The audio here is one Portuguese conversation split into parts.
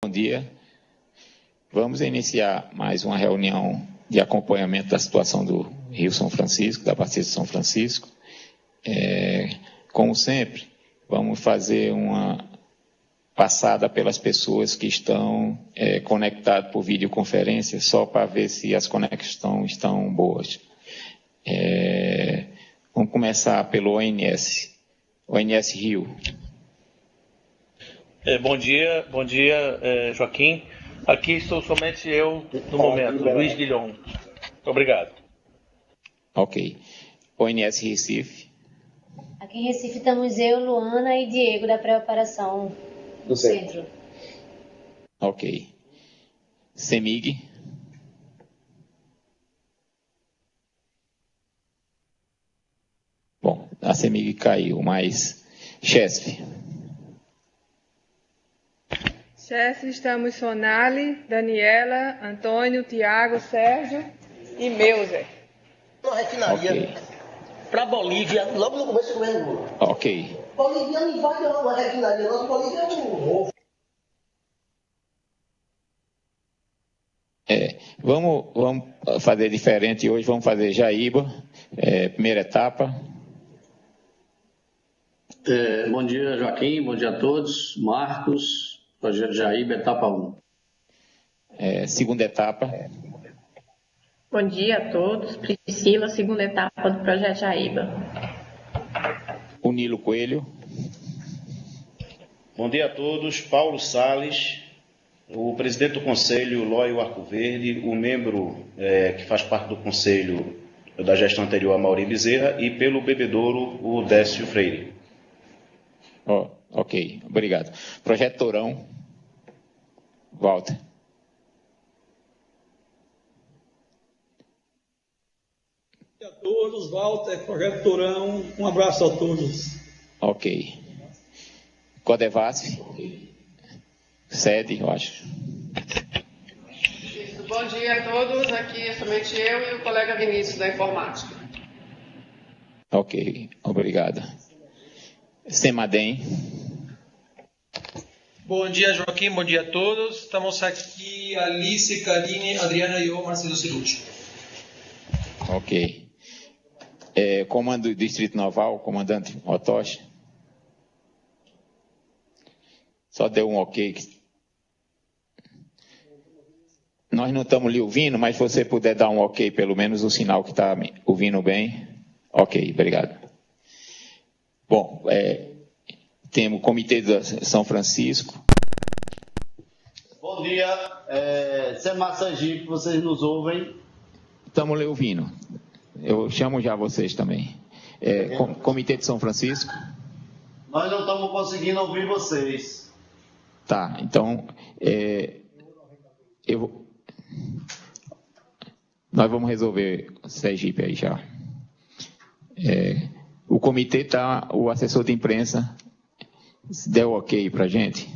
dia. Vamos iniciar mais uma reunião de acompanhamento da situação do Rio São Francisco, da Bacia de São Francisco. Como sempre, vamos fazer uma passada pelas pessoas que estão conectadas por videoconferência, só para ver se as conexões estão boas. Vamos começar pelo ONS. ONS Rio. Bom dia, Joaquim. Aqui estou somente eu no momento, Luiz Guilhom. Obrigado. Ok. ONS Recife. Aqui em Recife estamos eu, Luana e Diego da pré-operação do centro. Ok. CEMIG. Bom, a CEMIG caiu, mas CHESF. CHESF, estamos Sonali, Daniela, Antônio, Tiago, Sérgio e Meuser. Uma refinaria para Bolívia, logo no começo do ano. Ok. Bolívia não vai ter uma refinaria, nossa Bolívia é um... Vamos fazer diferente hoje, vamos fazer Jaíba, primeira etapa. Bom dia, Joaquim, bom dia a todos. Marcos, projeto Jaíba, etapa 1. Segunda etapa. Bom dia a todos. Priscila, segunda etapa do projeto Jaíba. O Nilo Coelho. Bom dia a todos. Paulo Salles, o presidente do Conselho, Lóio Arco Verde, o membro que faz parte do Conselho da gestão anterior, a Mauri Bezerra, e pelo bebedouro, o Décio Freire. Ok, obrigado. Projeto Tourão. Walter. A todos, Walter, Projeto Tourão, um abraço a todos. Ok. Codevasf, sede, eu acho. Isso, bom dia a todos, aqui é somente eu e o colega Vinícius da Informática. Ok, obrigado. Semadem. Bom dia, Joaquim, bom dia a todos. Estamos aqui, Alice, Karine, Adriana e eu, Marcelo Cirucci. Ok. Comando do Distrito Naval, comandante Otoshi. Só deu um ok. Nós não estamos lhe ouvindo, mas se você puder dar um ok, pelo menos o sinal que está ouvindo bem. Ok, obrigado. Bom, temos o Comitê de São Francisco. Bom dia, Semar Sergipe, vocês nos ouvem? Estamos lhe ouvindo. Eu chamo já vocês também. Comitê de São Francisco. Nós não estamos conseguindo ouvir vocês. Tá, então, nós vamos resolver o Sergipe aí já. O comitê está, o assessor de imprensa deu ok para a gente?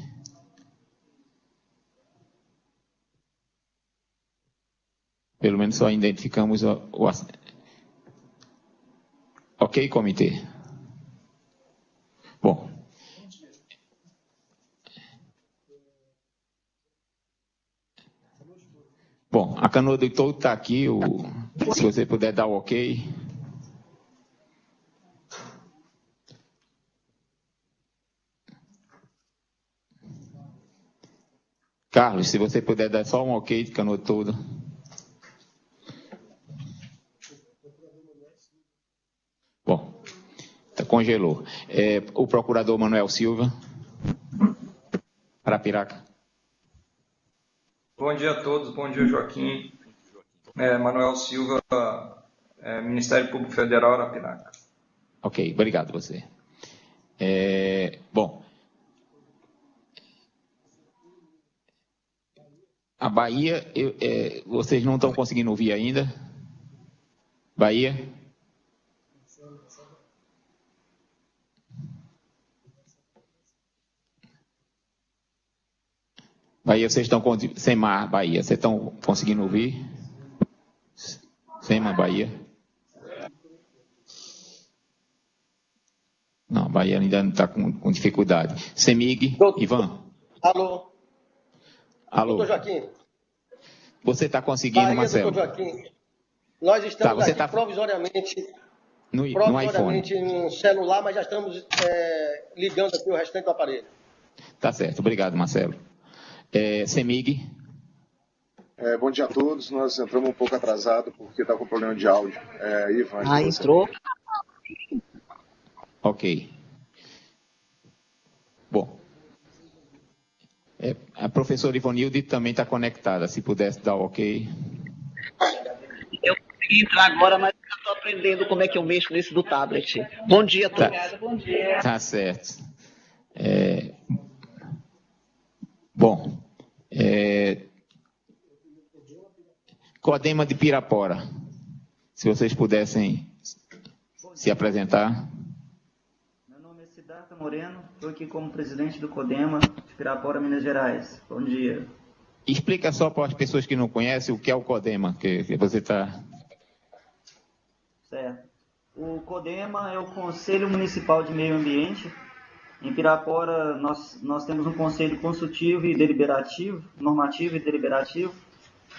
Pelo menos só identificamos o ok, comitê? Bom. Bom, a canoa do todo está aqui, se você puder dar o ok. Carlos, se você puder dar só um ok de canoa toda. Bom, congelou. O procurador Manuel Silva, Arapiraca. Bom dia a todos, bom dia Joaquim. Manuel Silva, Ministério Público Federal, Arapiraca. Ok, obrigado você. Bom, a Bahia, vocês não estão conseguindo ouvir ainda? Bahia? Bahia, vocês estão sem mar, Bahia, vocês estão conseguindo ouvir? Sem mar, Bahia? Não, Bahia ainda não está com dificuldade. CEMIG, Ivan? Alô? Alô. Doutor Joaquim. Você está conseguindo, Bahia, Marcelo? doutor Joaquim. Nós estamos aqui provisoriamente no iPhone. No celular, mas já estamos ligando aqui o restante do aparelho. Tá certo, obrigado, Marcelo. Semig. Bom dia a todos. Nós entramos um pouco atrasado porque está com problema de áudio. Ivan. Entrou. Ok. Bom. A professora Ivonilde também está conectada. Se pudesse dar ok. Eu consegui entrar agora, mas eu estou aprendendo como é que eu mexo nesse do tablet. Bom dia a todos. Obrigada, bom dia. Tá certo. Bom. Codema de Pirapora. Se vocês pudessem se apresentar. Meu nome é Siddhartha Moreno, estou aqui como presidente do Codema de Pirapora, Minas Gerais. Bom dia. Explica só para as pessoas que não conhecem o que é o Codema, que você está... Certo. O Codema é o Conselho Municipal de Meio Ambiente. Em Pirapora, nós temos um conselho consultivo e deliberativo, normativo e deliberativo,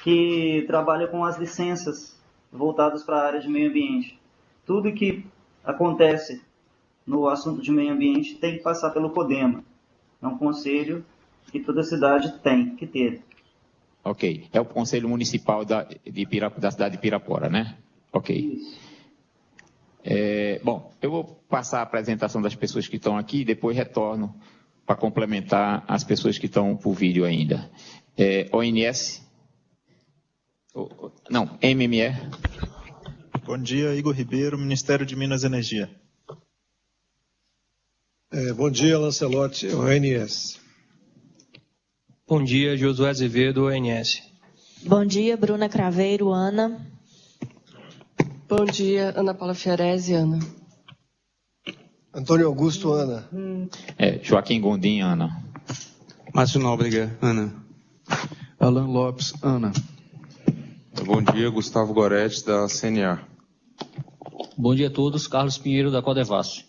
que trabalha com as licenças voltadas para a área de meio ambiente. Tudo que acontece no assunto de meio ambiente tem que passar pelo Codema. É um conselho que toda cidade tem que ter. Ok. É o Conselho Municipal da cidade de Pirapora, né? Ok. Isso. Bom, eu vou passar a apresentação das pessoas que estão aqui e depois retorno para complementar as pessoas que estão por vídeo ainda. ONS... Não, MME. Bom dia, Igor Ribeiro, Ministério de Minas e Energia. Bom dia, Lancelotti, ONS. Bom dia, Josué Azevedo, ONS. Bom dia, Bruna Craveiro, ANA. Bom dia, Ana Paula Fiorese, ANA. Antônio Augusto, ANA. Joaquim Gondim, ANA. Márcio Nóbrega, ANA. Alan Lopes, ANA. Bom dia, Gustavo Goretti, da CNA. Bom dia a todos, Carlos Pinheiro, da Codevasf.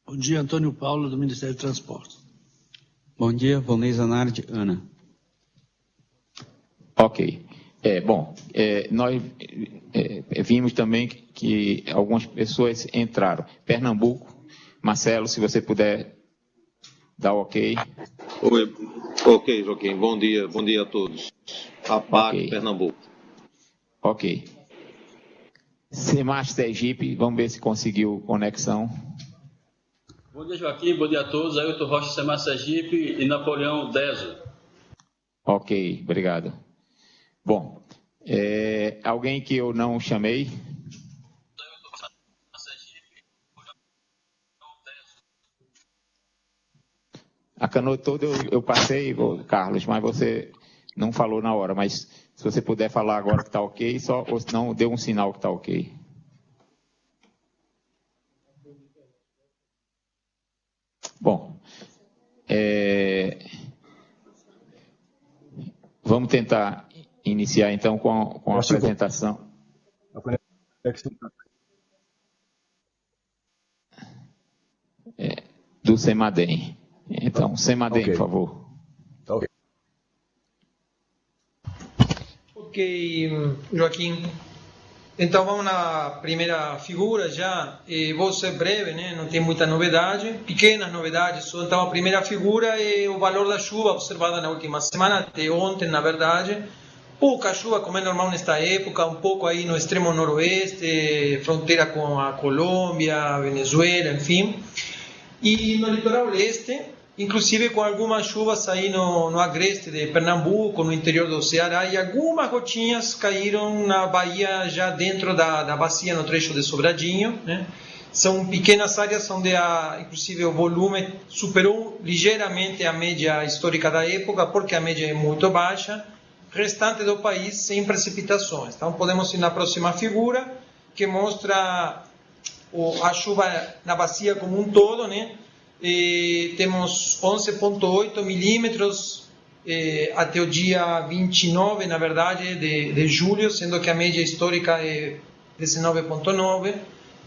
Bom dia, Antônio Paulo, do Ministério do Transporte. Bom dia, Valnei Zanardi, ANA. Ok. Nós vimos também que algumas pessoas entraram. Pernambuco, Marcelo, se você puder dar ok. Oi. Ok, Joaquim. Bom dia a todos. APAC, okay. Pernambuco. Ok. Semax Sergipe, vamos ver se conseguiu conexão. Bom dia, Joaquim. Bom dia a todos. Ailton Rocha, Semax Sergipe e Napoleão Deso. Ok, obrigado. Bom, alguém que eu não chamei? A canoa toda eu passei, Carlos, mas você não falou na hora. Mas se você puder falar agora que está ok, ou se não, dê um sinal que está ok. Bom, vamos tentar iniciar então com a apresentação. Do Semadem. Então, Semadem, okay. Por favor. Ok, Joaquim. Então vamos na primeira figura já. Vou ser breve, né? Não tem muita novidade. Pequenas novidades só. Então a primeira figura é o valor da chuva observada na última semana, até ontem, na verdade. Pouca chuva, como é normal nesta época, um pouco aí no extremo noroeste, fronteira com a Colômbia, Venezuela, enfim. E no litoral leste, inclusive com algumas chuvas aí no agreste de Pernambuco, no interior do Ceará, e algumas gotinhas caíram na Bahia, já dentro da bacia, no trecho de Sobradinho, né? São pequenas áreas onde, inclusive, o volume superou ligeiramente a média histórica da época, porque a média é muito baixa. Restante do país sem precipitações. Então, podemos ir na próxima figura, que mostra a chuva na bacia como um todo, né? Temos 11,8 milímetros até o dia 29, na verdade, de julho, sendo que a média histórica é 19,9.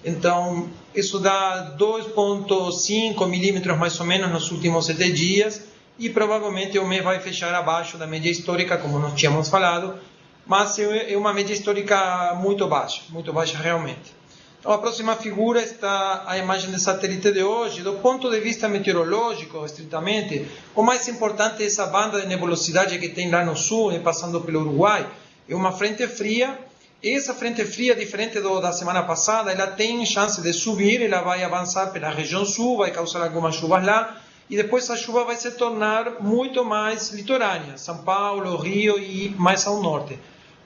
Então, isso dá 2,5 milímetros mais ou menos nos últimos 7 dias, e provavelmente o mês vai fechar abaixo da média histórica, como nós tínhamos falado, mas é uma média histórica muito baixa realmente. Então, a próxima figura está a imagem de satélite de hoje. Do ponto de vista meteorológico, estritamente, o mais importante é essa banda de nebulosidade que tem lá no sul, passando pelo Uruguai. É uma frente fria. Essa frente fria, diferente da semana passada, ela tem chance de subir, ela vai avançar pela região sul, vai causar algumas chuvas lá, e depois essa chuva vai se tornar muito mais litorânea, São Paulo, Rio e mais ao norte.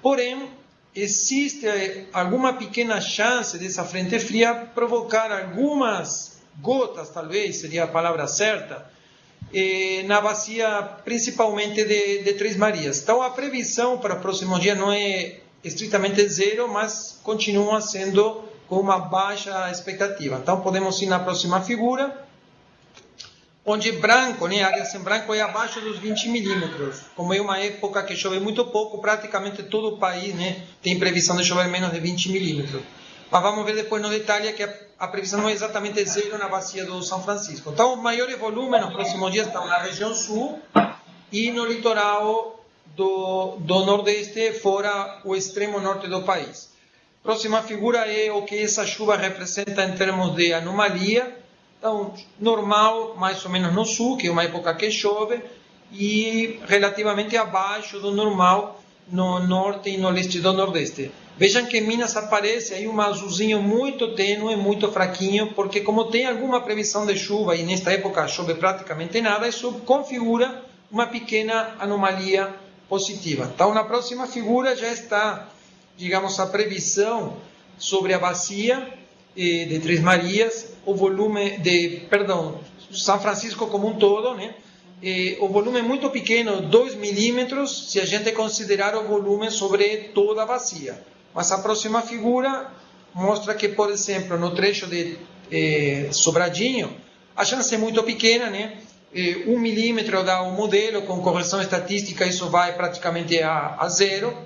Porém, existe alguma pequena chance dessa frente fria provocar algumas gotas, talvez seria a palavra certa, na bacia principalmente de Três Marias. Então a previsão para o próximo dia não é estritamente zero, mas continua sendo com uma baixa expectativa. Então podemos ir na próxima figura, onde branco, né, áreas em branco é abaixo dos 20 milímetros. Como é uma época que chove muito pouco, praticamente todo o país, né, tem previsão de chover menos de 20 milímetros. Mas vamos ver depois no detalhe que a previsão não é exatamente zero na bacia do São Francisco. Então, os maiores volumes nos próximos dias estão na região sul e no litoral do Nordeste, fora o extremo norte do país. Próxima figura é o que essa chuva representa em termos de anomalia. Então, normal, mais ou menos no sul, que é uma época que chove, e relativamente abaixo do normal no norte e no leste do Nordeste. Vejam que em Minas aparece aí um azulzinho muito tênue, muito fraquinho, porque como tem alguma previsão de chuva e nesta época chove praticamente nada, isso configura uma pequena anomalia positiva. Então, na próxima figura já está, digamos, a previsão sobre a bacia de Três Marias, o volume São Francisco como um todo, né? O volume é muito pequeno, 2 milímetros, se a gente considerar o volume sobre toda a bacia. Mas a próxima figura mostra que, por exemplo, no trecho de Sobradinho, a chance é muito pequena, né? 1 milímetro dá o modelo, com correção estatística isso vai praticamente a zero.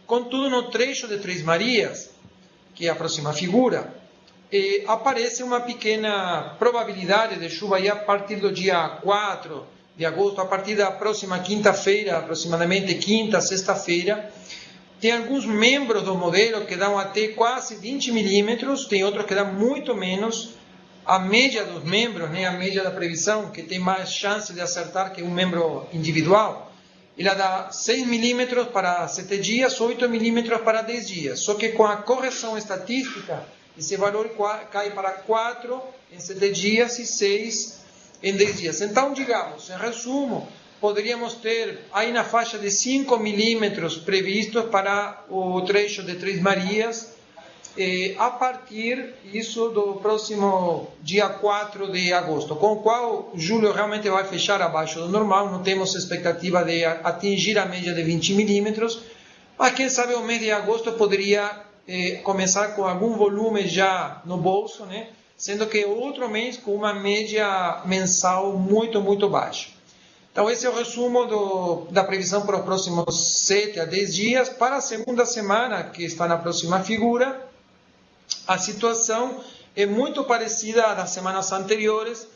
Contudo, no trecho de Três Marias, que é a próxima figura, aparece uma pequena probabilidade de chuva aí a partir do dia 4 de agosto, a partir da próxima quinta-feira, aproximadamente quinta, sexta-feira. Tem alguns membros do modelo que dão até quase 20 milímetros, tem outros que dão muito menos. A média dos membros, né, a média da previsão, que tem mais chance de acertar que um membro individual, ela dá 6 milímetros para 7 dias, 8 milímetros para 10 dias. Só que com a correção estatística, esse valor cai para 4 em 7 dias e 6 em 10 dias. Então, digamos, em resumo, poderíamos ter aí na faixa de 5 milímetros previstos para o trecho de Três Marias, a partir isso do próximo dia 4 de agosto, com o qual julho realmente vai fechar abaixo do normal, não temos expectativa de atingir a média de 20 milímetros, mas quem sabe o mês de agosto poderia começar com algum volume já no bolso, né? Sendo que outro mês com uma média mensal muito, muito baixa. Então, esse é o resumo da previsão para os próximos 7 a 10 dias. Para a segunda semana, que está na próxima figura, a situação é muito parecida à das semanas anteriores.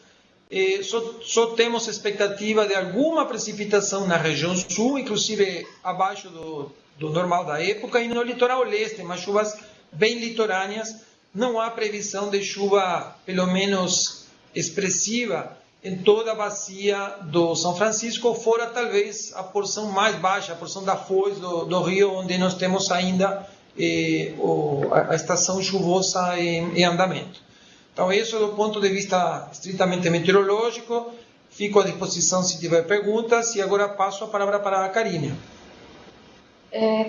Só temos expectativa de alguma precipitação na região sul, inclusive abaixo do normal da época, e no litoral leste, mas chuvas bem litorâneas. Não há previsão de chuva, pelo menos expressiva, em toda a bacia do São Francisco, fora talvez a porção mais baixa, a porção da foz do rio, onde nós temos ainda a estação chuvosa em andamento. Então, isso do ponto de vista estritamente meteorológico. Fico à disposição se tiver perguntas, e agora passo a palavra para a Karine.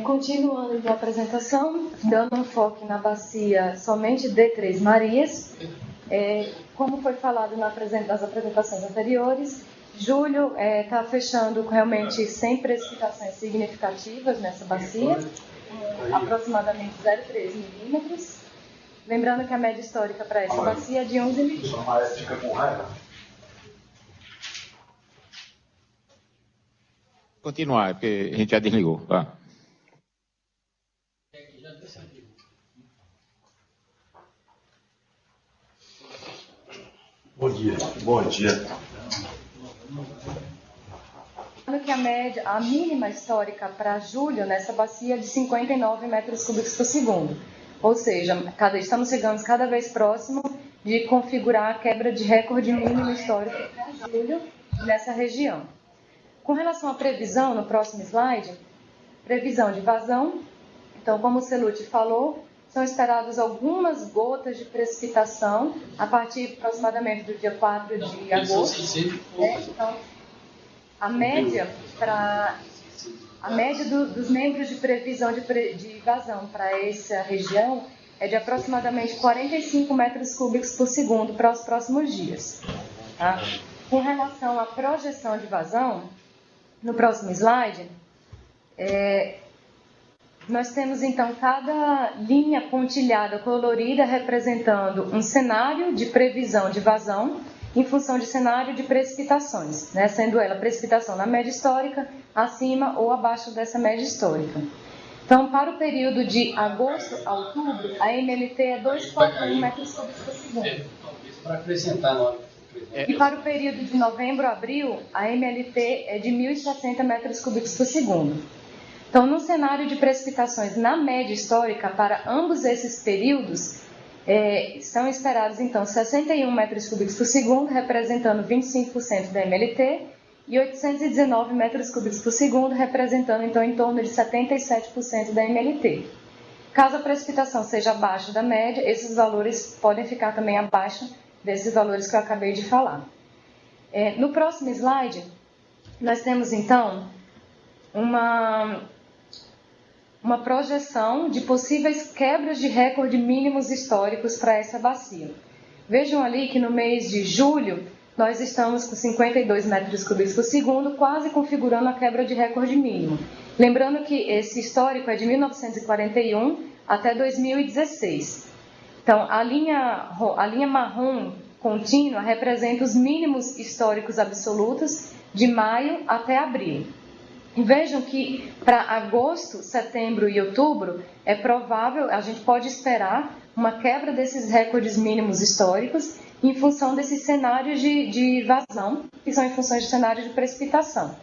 Continuando a apresentação, dando um foco na bacia somente de Três Marias, como foi falado nas apresentações anteriores, julho está fechando realmente sem precipitações significativas nessa bacia, aproximadamente 0,3 milímetros. Lembrando que a média histórica para essa bacia é de 11 milímetros. Continuar, porque a gente já desligou. Bom dia. que a mínima histórica para julho nessa bacia é de 59 metros cúbicos por segundo. Ou seja, estamos chegando cada vez próximo de configurar a quebra de recorde mínimo histórico para julho nessa região. Com relação à previsão, no próximo slide, previsão de vazão. Então, como o Celucci falou, são esperadas algumas gotas de precipitação a partir aproximadamente do dia 4 de agosto. Então, a média dos membros de previsão de vazão para essa região é de aproximadamente 45 metros cúbicos por segundo para os próximos dias. Tá? Com relação à projeção de vazão, no próximo slide, nós temos então cada linha pontilhada colorida representando um cenário de previsão de vazão em função de cenário de precipitações, né? Sendo ela precipitação na média histórica, acima ou abaixo dessa média histórica. Então, para o período de agosto a outubro, a MLT é 2,41 metros cúbicos por segundo. Para acrescentar na hora. E para o período de novembro a abril, a MLT é de 1.060 metros cúbicos por segundo. Então, no cenário de precipitações na média histórica, para ambos esses períodos, são esperados, então, 61 metros cúbicos por segundo, representando 25% da MLT, e 819 metros cúbicos por segundo, representando, então, em torno de 77% da MLT. Caso a precipitação seja abaixo da média, esses valores podem ficar também abaixo desses valores que eu acabei de falar. No próximo slide, nós temos, então, uma projeção de possíveis quebras de recorde mínimos históricos para essa bacia. Vejam ali que no mês de julho, nós estamos com 52 metros cúbicos por segundo, quase configurando a quebra de recorde mínimo. Lembrando que esse histórico é de 1941 até 2016. Então, a linha marrom contínua representa os mínimos históricos absolutos de maio até abril. E vejam que para agosto, setembro e outubro é provável, a gente pode esperar uma quebra desses recordes mínimos históricos em função desses cenários de vazão, que são em função de cenários de precipitação.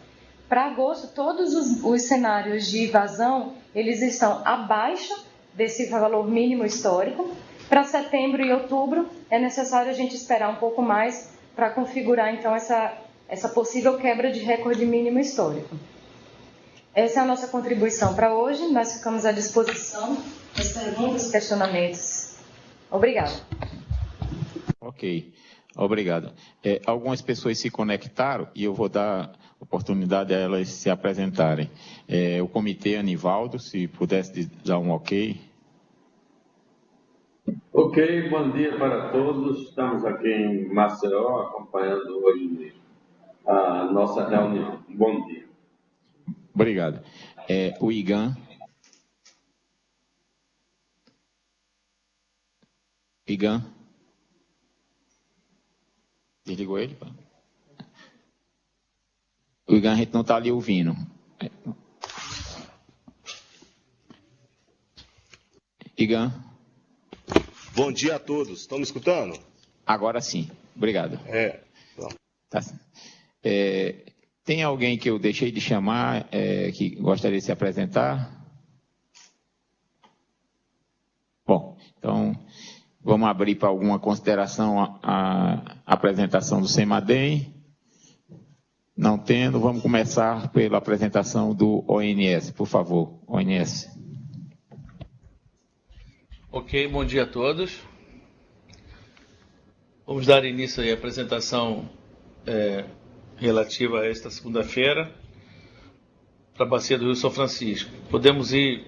Para agosto, todos os cenários de vazão, eles estão abaixo desse valor mínimo histórico. Para setembro e outubro, é necessário a gente esperar um pouco mais para configurar, então, essa possível quebra de recorde mínimo histórico. Essa é a nossa contribuição para hoje. Nós ficamos à disposição das perguntas e questionamentos. Obrigada. Ok, obrigado. Algumas pessoas se conectaram e eu vou dar oportunidade a elas se apresentarem. O comitê Anivaldo, se pudesse dar um ok. Ok, bom dia para todos. Estamos aqui em Maceió acompanhando hoje a nossa reunião. Bom dia. Obrigado. O Igan. Igan. Desligou ele? Pá? O Igan, a gente não está ali ouvindo. Igan. Bom dia a todos. Estão me escutando? Agora sim. Obrigado. Tá. Tem alguém que eu deixei de chamar que gostaria de se apresentar? Bom, então vamos abrir para alguma consideração a apresentação do CEMADEM. Não tendo, vamos começar pela apresentação do ONS, por favor. ONS. Ok, bom dia a todos. Vamos dar início aí à apresentação relativa a esta segunda-feira para a bacia do Rio São Francisco. Podemos ir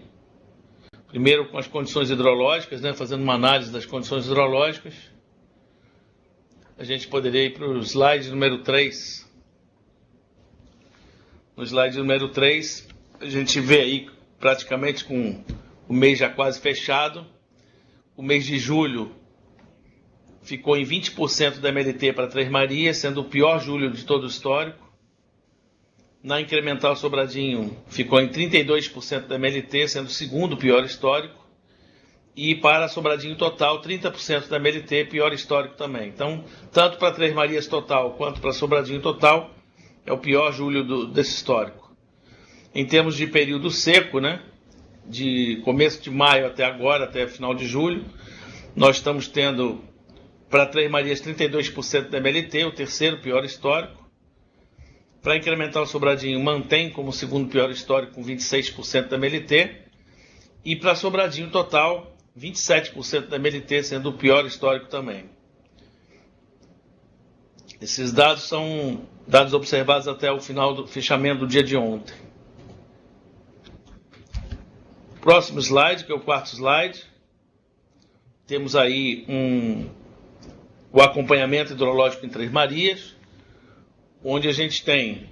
primeiro com as condições hidrológicas, né, fazendo uma análise das condições hidrológicas. A gente poderia ir para o slide número 3. No slide número 3, a gente vê aí praticamente com o mês já quase fechado. O mês de julho ficou em 20% da MLT para Três Marias, sendo o pior julho de todo o histórico. Na incremental Sobradinho ficou em 32% da MLT, sendo o segundo pior histórico. E para Sobradinho total, 30% da MLT, pior histórico também. Então, tanto para Três Marias total quanto para Sobradinho total, é o pior julho desse histórico. Em termos de período seco, né, de começo de maio até agora, até final de julho, nós estamos tendo para Três Marias 32% da MLT, o terceiro pior histórico. Para Incremental Sobradinho, mantém como segundo pior histórico com 26% da MLT. E para Sobradinho total, 27% da MLT, sendo o pior histórico também. Esses dados são dados observados até o final do fechamento do dia de ontem. Próximo slide, que é o quarto slide. Temos aí o acompanhamento hidrológico em Três Marias, onde a gente tem,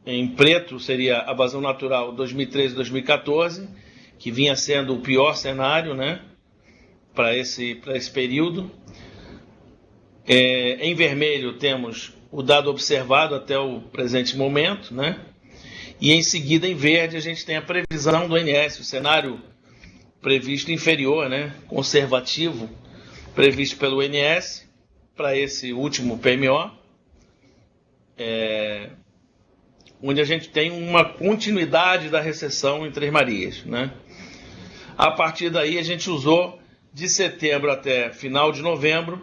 em preto seria a vazão natural 2013-2014, que vinha sendo o pior cenário, né, para esse período. Em vermelho temos o dado observado até o presente momento, né, e em seguida em verde a gente tem a previsão do INS, o cenário previsto inferior, né, conservativo, previsto pelo INS, para esse último PMO, onde a gente tem uma continuidade da recessão em Três Marias, né? A partir daí a gente usou de setembro até final de novembro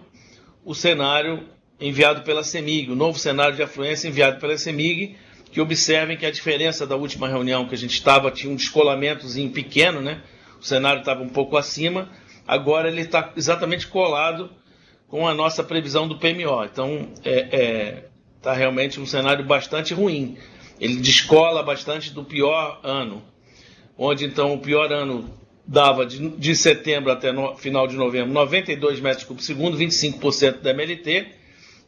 o cenário enviado pela CEMIG, o novo cenário de afluência enviado pela CEMIG, que observem que a diferença da última reunião que a gente estava, tinha um descolamentozinho pequeno, né? O cenário estava um pouco acima, agora ele está exatamente colado com a nossa previsão do PMO. Então, está realmente um cenário bastante ruim. Ele descola bastante do pior ano, onde, então, o pior ano dava de setembro até final de novembro 92 metros cúbicos por segundo, 25% da MLT,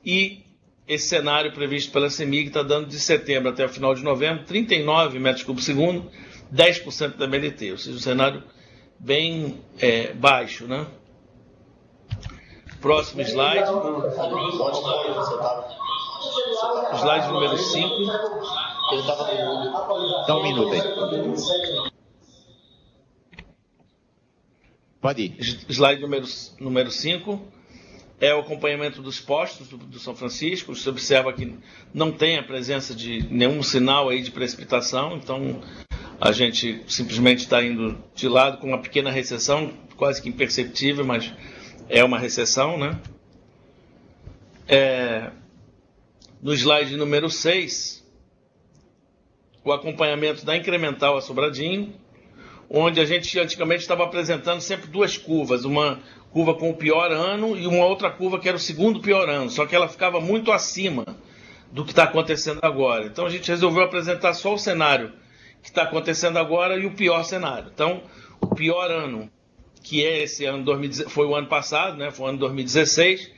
e esse cenário previsto pela CEMIG está dando de setembro até o final de novembro 39 metros cúbicos por segundo, 10% da MLT, ou seja, um cenário bem baixo, né? Próximo slide. Slide número 5. Dá um minuto aí. Pode ir. Slide número 5 é o acompanhamento dos postos do São Francisco. Você observa que não tem a presença de nenhum sinal aí de precipitação, então a gente simplesmente está indo de lado com uma pequena recessão, quase que imperceptível, mas é uma recessão, né? No slide número 6, o acompanhamento da Incremental a Sobradinho, onde a gente antigamente estava apresentando sempre duas curvas, uma curva com o pior ano e uma outra curva que era o segundo pior ano, só que ela ficava muito acima do que está acontecendo agora. Então a gente resolveu apresentar só o cenário que está acontecendo agora e o pior cenário. Então, o pior ano, que é esse ano, foi o ano passado, né, foi o ano 2016,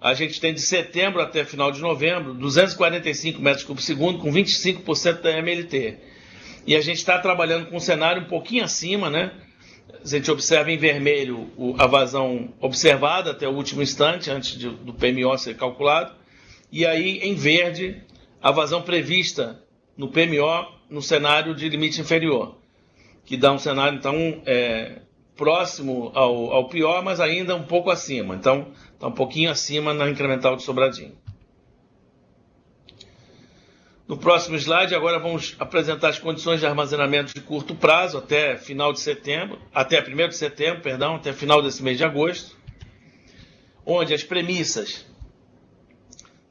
a gente tem de setembro até final de novembro, 245 metros cúbicos por segundo, com 25% da MLT. E a gente está trabalhando com um cenário um pouquinho acima, né? A gente observa em vermelho a vazão observada até o último instante, antes do PMO ser calculado. E aí, em verde, a vazão prevista no PMO, no cenário de limite inferior, que dá um cenário, então, próximo ao pior, mas ainda um pouco acima. Então, está um pouquinho acima na Incremental de Sobradinho. No próximo slide, agora vamos apresentar as condições de armazenamento de curto prazo até final de setembro, até 1º de setembro, perdão, até final desse mês de agosto, onde as premissas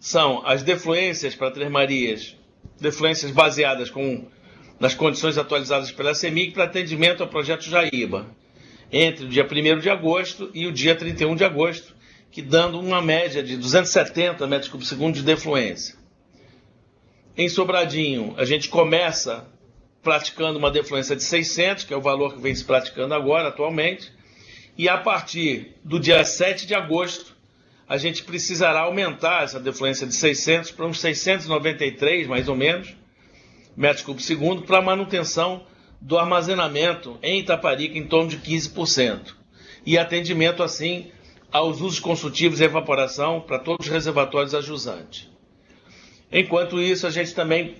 são as defluências para Três Marias, defluências baseadas nas condições atualizadas pela CEMIG para atendimento ao projeto Jaíba, entre o dia 1º de agosto e o dia 31 de agosto, que dando uma média de 270 metros cúbicos por segundo de defluência. Em Sobradinho, a gente começa praticando uma defluência de 600, que é o valor que vem se praticando agora, atualmente, e a partir do dia 7 de agosto, a gente precisará aumentar essa defluência de 600 para uns 693, mais ou menos, metros cúbicos por segundo, para manutenção do armazenamento em Itaparica em torno de 15%. E atendimento, assim, aos usos consultivos e evaporação para todos os reservatórios ajusantes. Enquanto isso, a gente também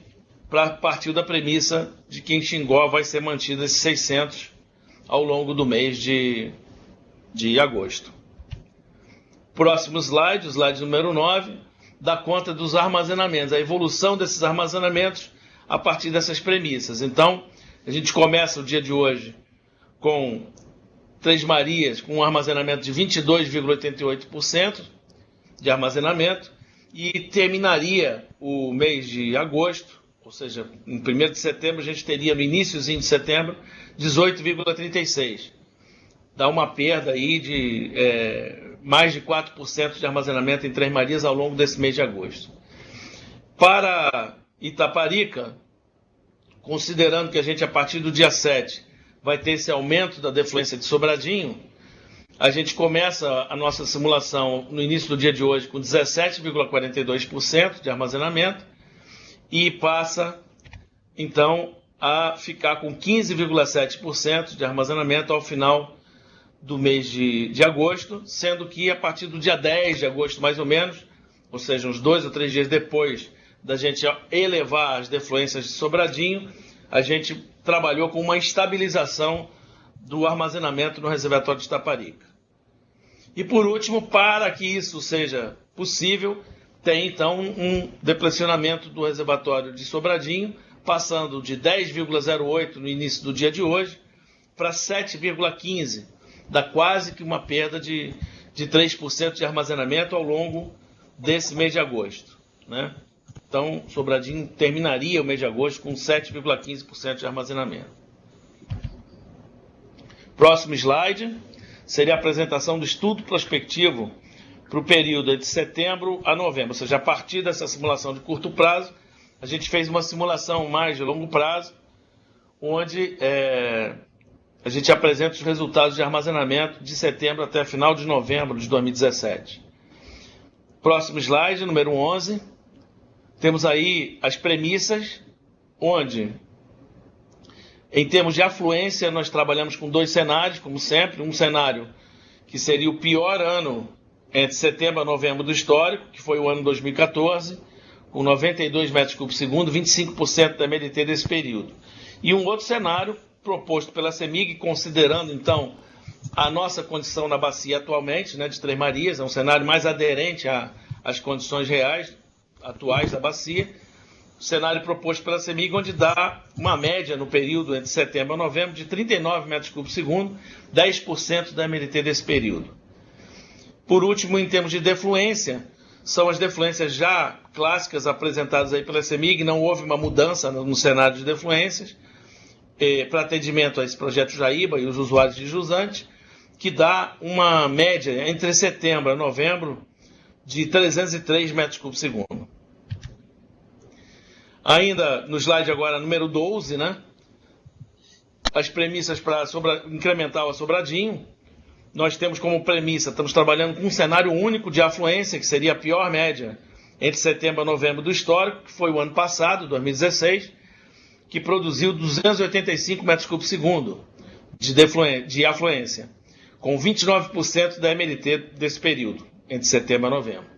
partiu da premissa de que em Xingó vai ser mantido esses 600 ao longo do mês de agosto. Próximo slide, o slide número 9, dá conta dos armazenamentos, a evolução desses armazenamentos a partir dessas premissas. Então, a gente começa o dia de hoje com Três Marias, com um armazenamento de 22,88% de armazenamento, e terminaria o mês de agosto, ou seja, em 1º de setembro, a gente teria no iníciozinho de setembro, 18,36%. Dá uma perda aí de mais de 4% de armazenamento em Três Marias ao longo desse mês de agosto. Para Itaparica, considerando que a gente, a partir do dia 7, vai ter esse aumento da defluência de Sobradinho, a gente começa a nossa simulação no início do dia de hoje com 17,42% de armazenamento e passa, então, a ficar com 15,7% de armazenamento ao final do mês de agosto, sendo que a partir do dia 10 de agosto, mais ou menos, ou seja, uns 2 ou 3 dias depois da gente elevar as defluências de Sobradinho, a gente trabalhou com uma estabilização do armazenamento no reservatório de Itaparica. E por último, para que isso seja possível, tem então um deplecionamento do reservatório de Sobradinho, passando de 10,08 no início do dia de hoje para 7,15, dá quase que uma perda de 3% de armazenamento ao longo desse mês de agosto, né? Então, Sobradinho terminaria o mês de agosto com 7,15% de armazenamento. Próximo slide seria a apresentação do estudo prospectivo para o período de setembro a novembro, ou seja, a partir dessa simulação de curto prazo, a gente fez uma simulação mais de longo prazo, onde a gente apresenta os resultados de armazenamento de setembro até final de novembro de 2017. Próximo slide, número 11. Temos aí as premissas, onde, em termos de afluência, nós trabalhamos com 2 cenários, como sempre. Um cenário que seria o pior ano entre setembro a novembro do histórico, que foi o ano 2014, com 92 metros cúbicos por segundo, 25% da MDT desse período. E um outro cenário proposto pela CEMIG, considerando, então, a nossa condição na bacia atualmente, né, de Três Marias, é um cenário mais aderente às condições reais atuais da bacia, o cenário proposto pela CEMIG, onde dá uma média no período entre setembro a novembro de 39 metros cúbicos por segundo, 10% da MDT desse período. Por último, em termos de defluência, são as defluências já clássicas apresentadas aí pela CEMIG, não houve uma mudança no cenário de defluências, para atendimento a esse projeto Jaíba e os usuários de jusante, que dá uma média entre setembro a novembro de 303 metros cúbicos por segundo. Ainda no slide agora número 12, né? As premissas para incrementar o Sobradinho. Nós temos como premissa, estamos trabalhando com um cenário único de afluência, que seria a pior média entre setembro a novembro do histórico, que foi o ano passado, 2016, que produziu 285 metros cúbicos por segundo de afluência, com 29% da MDT desse período, entre setembro a novembro.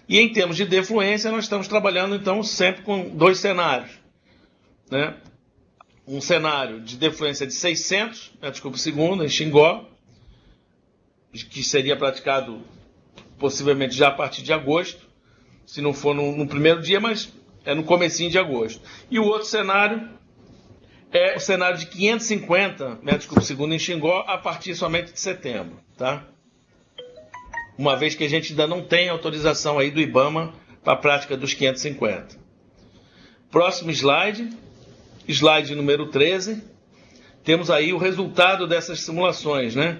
E em termos de defluência, nós estamos trabalhando, então, sempre com 2 cenários, né? Um cenário de defluência de 600 metros cúbicos por segundo em Xingó, que seria praticado possivelmente já a partir de agosto, se não for no primeiro dia, mas é no comecinho de agosto. E o outro cenário é o cenário de 550 metros cúbicos por segundo em Xingó, a partir somente de setembro, tá? Uma vez que a gente ainda não tem autorização aí do IBAMA para a prática dos 550. Próximo slide, slide número 13, temos aí o resultado dessas simulações, né?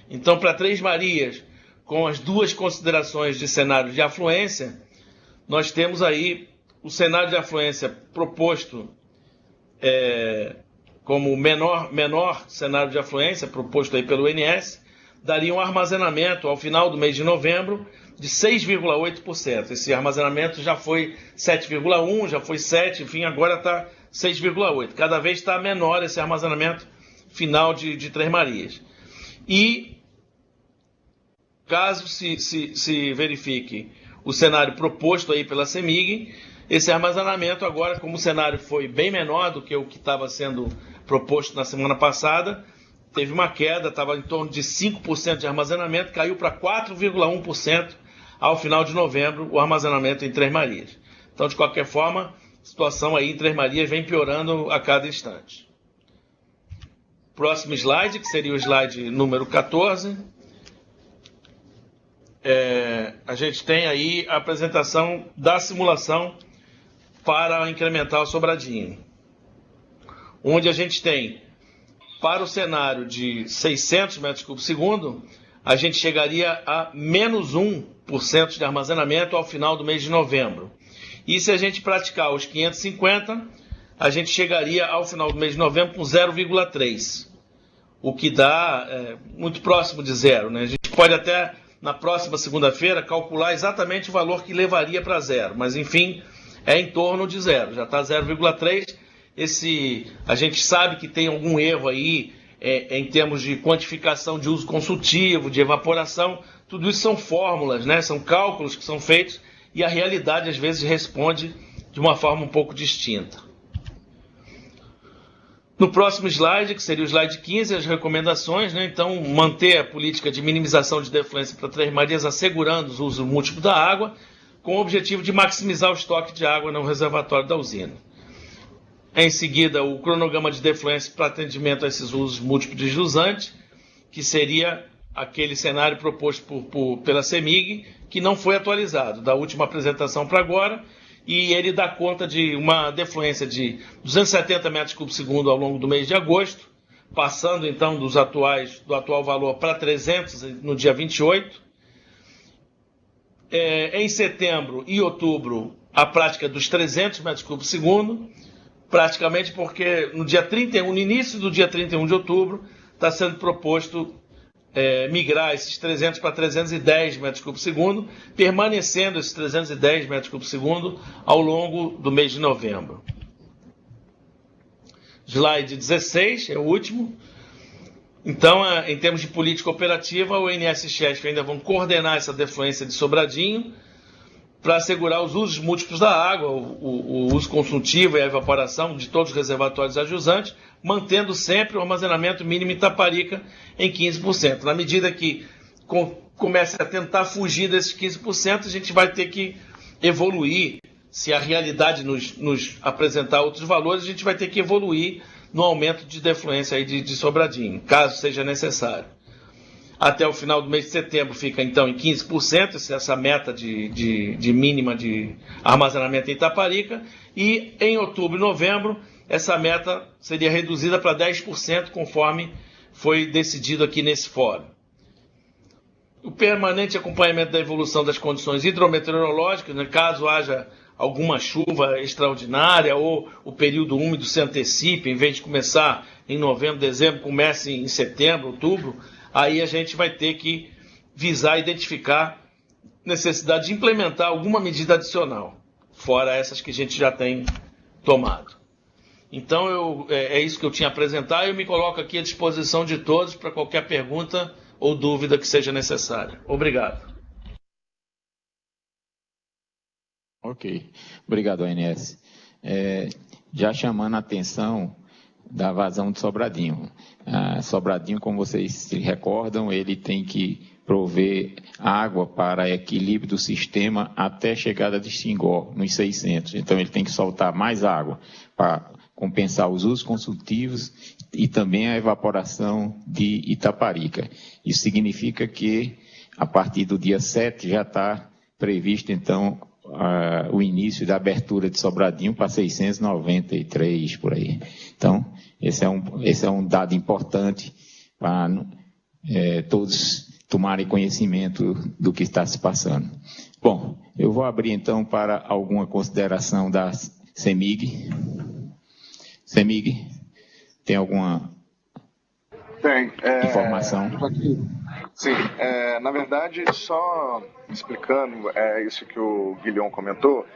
Então, para Três Marias, com as 2 considerações de cenário de afluência, nós temos aí o cenário de afluência proposto como menor cenário de afluência, proposto aí pelo INS, daria um armazenamento ao final do mês de novembro de 6,8%. Esse armazenamento já foi 7,1%, já foi 7%, enfim, agora está 6,8%. Cada vez está menor esse armazenamento final de Três Marias. E, caso se verifique o cenário proposto aí pela CEMIG, esse armazenamento agora, como o cenário foi bem menor do que o que estava sendo proposto na semana passada, teve uma queda, estava em torno de 5% de armazenamento, caiu para 4,1% ao final de novembro, o armazenamento em Três Marias. Então, de qualquer forma, a situação aí em Três Marias vem piorando a cada instante. Próximo slide, que seria o slide número 14. A gente tem aí a apresentação da simulação para incrementar o Sobradinho, onde a gente tem, para o cenário de 600 metros cúbicos por segundo, a gente chegaria a menos 1% de armazenamento ao final do mês de novembro. E se a gente praticar os 550, a gente chegaria ao final do mês de novembro com 0,3, o que dá muito próximo de zero, né? A gente pode até, na próxima segunda-feira, calcular exatamente o valor que levaria para zero, mas enfim, é em torno de zero, já está 0,3. A gente sabe que tem algum erro aí em termos de quantificação de uso consultivo, de evaporação, tudo isso são fórmulas, né? São cálculos que são feitos e a realidade às vezes responde de uma forma um pouco distinta. No próximo slide, que seria o slide 15, as recomendações, né? Então, manter a política de minimização de defluência para Três Marias, assegurando o uso múltiplo da água, com o objetivo de maximizar o estoque de água no reservatório da usina. Em seguida, o cronograma de defluência para atendimento a esses usos múltiplos de jusante, que seria aquele cenário proposto pela CEMIG, que não foi atualizado da última apresentação para agora, e ele dá conta de uma defluência de 270 metros cúbicos por segundo ao longo do mês de agosto, passando então do atual valor para 300 no dia 28. Em setembro e outubro, a prática dos 300 metros cúbicos por segundo, praticamente porque no início do dia 31 de outubro, está sendo proposto migrar esses 300 para 310 metros cúbicos por segundo, permanecendo esses 310 metros cúbicos por segundo ao longo do mês de novembro. Slide 16, é o último. Então, em termos de política operativa, o ONS e Chesf ainda vão coordenar essa defluência de Sobradinho para assegurar os usos múltiplos da água, o uso consultivo e a evaporação de todos os reservatórios ajusantes, mantendo sempre o armazenamento mínimo em Itaparica em 15%. Na medida que comece a tentar fugir desses 15%, a gente vai ter que evoluir. Se a realidade nos apresentar outros valores, a gente vai ter que evoluir no aumento de defluência aí de Sobradinho, caso seja necessário. Até o final do mês de setembro fica então em 15%, essa meta de mínima de armazenamento em Itaparica, e em outubro e novembro essa meta seria reduzida para 10%, conforme foi decidido aqui nesse fórum. O permanente acompanhamento da evolução das condições hidrometeorológicas, né, caso haja alguma chuva extraordinária ou o período úmido se antecipe, em vez de começar em novembro, dezembro, comece em setembro, outubro, aí a gente vai ter que visar identificar necessidade de implementar alguma medida adicional, fora essas que a gente já tem tomado. Então, é isso que eu tinha a apresentar e eu me coloco aqui à disposição de todos para qualquer pergunta ou dúvida que seja necessária. Obrigado. Ok. Obrigado, ONS. Já chamando a atenção da vazão de Sobradinho. Sobradinho, como vocês se recordam, ele tem que prover água para equilíbrio do sistema até a chegada de Xingó, nos 600. Então, ele tem que soltar mais água para compensar os usos consultivos e também a evaporação de Itaparica. Isso significa que, a partir do dia 7, já está previsto, então, o início da abertura de Sobradinho para 693, por aí. Então, esse é um dado importante para todos tomarem conhecimento do que está se passando. Bom, eu vou abrir então para alguma consideração da CEMIG. CEMIG, tem alguma informação? Sim, na verdade, só explicando isso que o Guilhom comentou,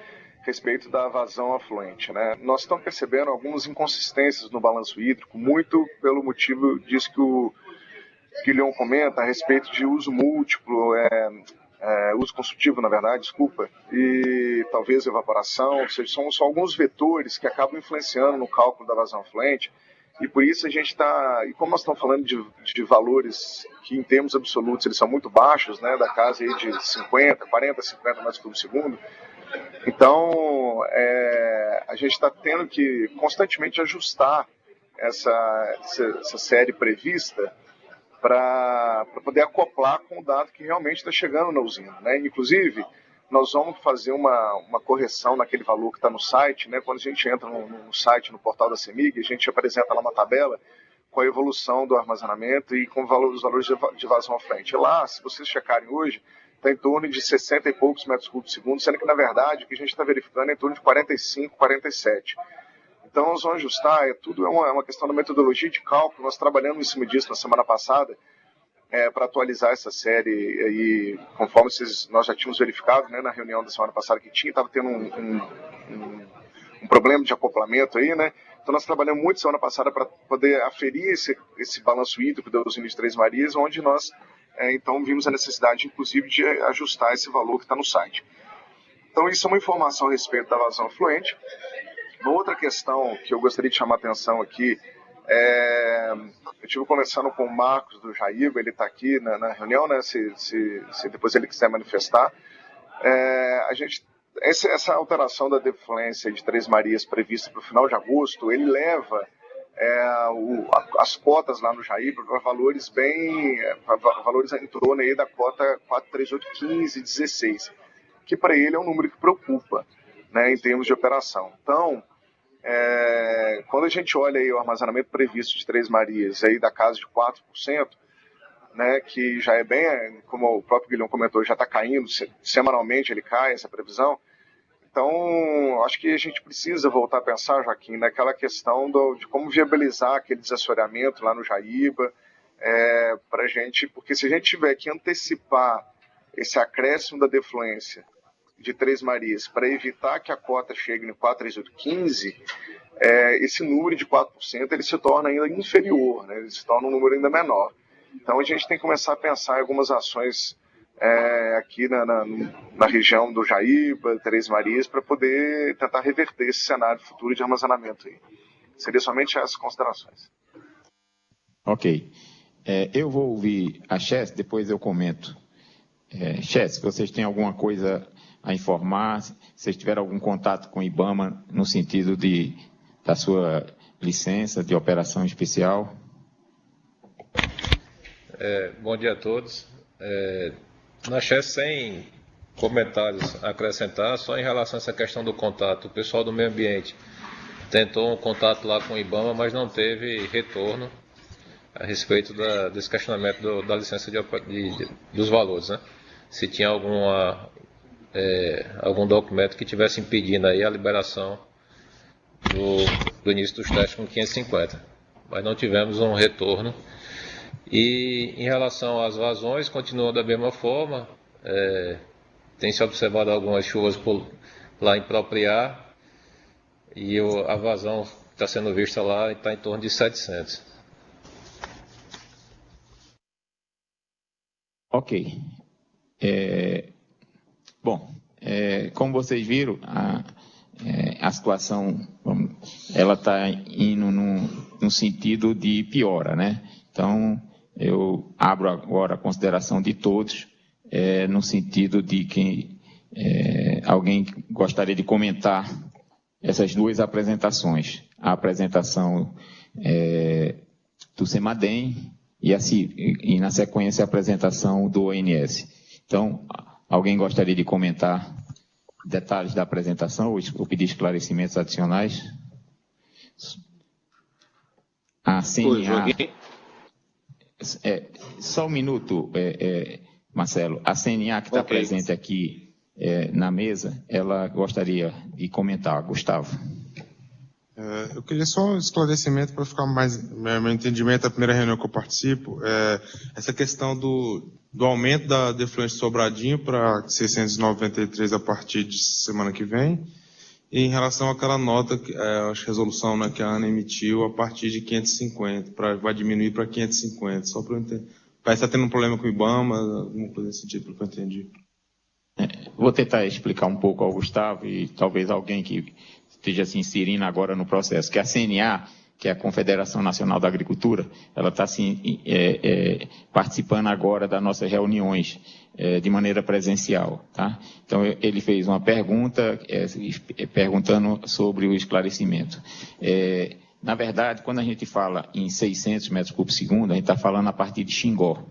a respeito da vazão afluente, né? Nós estamos percebendo algumas inconsistências no balanço hídrico, muito pelo motivo disso que o Guilhom comenta a respeito de uso múltiplo, uso consultivo, na verdade, desculpa, e talvez evaporação, ou seja, são alguns vetores que acabam influenciando no cálculo da vazão afluente, E por isso a gente está, e como nós estamos falando de valores que em termos absolutos eles são muito baixos, né, da casa aí de 40, 50 metros por segundo, então a gente está tendo que constantemente ajustar essa série prevista para poder acoplar com o dado que realmente está chegando na usina, né? Inclusive, nós vamos fazer uma correção naquele valor que está no site, né? Quando a gente entra no site, no portal da CEMIG, a gente apresenta lá uma tabela com a evolução do armazenamento e com os valores de vazão à frente. E lá, se vocês checarem hoje, está em torno de 60 e poucos metros cúbicos por segundo, sendo que, na verdade, o que a gente está verificando é em torno de 45, 47. Então, nós vamos ajustar, tudo é uma questão da metodologia de cálculo, nós trabalhamos em cima disso na semana passada, para atualizar essa série, aí, conforme nós já tínhamos verificado, né, na reunião da semana passada que estava tendo um problema de acoplamento aí, né? Então nós trabalhamos muito semana passada para poder aferir esse balanço hídrico da usina de Três Marias, onde nós então vimos a necessidade, inclusive, de ajustar esse valor que está no site. Então isso é uma informação a respeito da vazão afluente. Uma outra questão que eu gostaria de chamar a atenção aqui, eu estive conversando com o Marcos do Jaíba, ele está aqui na reunião, né, se depois ele quiser manifestar. Essa alteração da defluência de Três Marias prevista para o final de agosto, ele leva as cotas lá no Jaíba para valores valores em torno aí da cota 4381516, que para ele é um número que preocupa, né, em termos de operação. Então, quando a gente olha aí o armazenamento previsto de Três Marias aí da casa de 4%, né, que já é bem, como o próprio Guilherme comentou, já está caindo, semanalmente ele cai, essa previsão. Então, acho que a gente precisa voltar a pensar, Joaquim, naquela questão de como viabilizar aquele desassoreamento lá no Jaíba, para a gente, porque se a gente tiver que antecipar esse acréscimo da defluência de Três Marias para evitar que a cota chegue no 43815, esse número de 4% ele se torna ainda inferior, né? Ele se torna um número ainda menor. Então a gente tem que começar a pensar em algumas ações aqui na região do Jaíba, Três Marias, para poder tentar reverter esse cenário futuro de armazenamento aí. Seria somente essas considerações. Ok. Eu vou ouvir a Chess, depois eu comento. Chess, vocês têm alguma coisa a informar? Se vocês tiveram algum contato com o IBAMA no sentido da sua licença de operação especial? Bom dia a todos. Na Chess, sem comentários a acrescentar, só em relação a essa questão do contato. O pessoal do meio ambiente tentou um contato lá com o IBAMA, mas não teve retorno a respeito desse questionamento da licença dos valores, né? Se tinha algum documento que estivesse impedindo aí a liberação do início dos testes com 550. Mas não tivemos um retorno. E em relação às vazões, continua da mesma forma. Tem se observado algumas chuvas lá em Propriá, e a vazão que está sendo vista lá está em torno de 700. Ok. Bom, como vocês viram, a situação ela está indo num sentido de piora, né? Então, eu abro agora a consideração de todos, no sentido de que alguém gostaria de comentar essas duas apresentações. A apresentação do CEMADEM e, na sequência, a apresentação do ONS. Então, alguém gostaria de comentar detalhes da apresentação ou pedir esclarecimentos adicionais? A CNA... só um minuto, Marcelo. A CNA que está presente aqui na mesa, ela gostaria de comentar. Gustavo. Eu queria só um esclarecimento para ficar mais meu entendimento da primeira reunião que eu participo. Essa questão do aumento da defluência de Sobradinho para 693 a partir de semana que vem, e em relação àquela nota, acho que resolução, né, que a ANA emitiu a partir de 550, vai diminuir para 550, só para eu entender. Parece que está tendo um problema com o IBAMA, alguma coisa desse tipo, que eu entendi. Vou tentar explicar um pouco ao Gustavo e talvez alguém que esteja se inserindo agora no processo, que a CNA, que é a Confederação Nacional da Agricultura, ela está participando agora das nossas reuniões de maneira presencial. Tá? Então, ele fez uma pergunta, perguntando sobre o esclarecimento. Na verdade, quando a gente fala em 600 metros cúbicos por segundo, a gente está falando a partir de Xingó.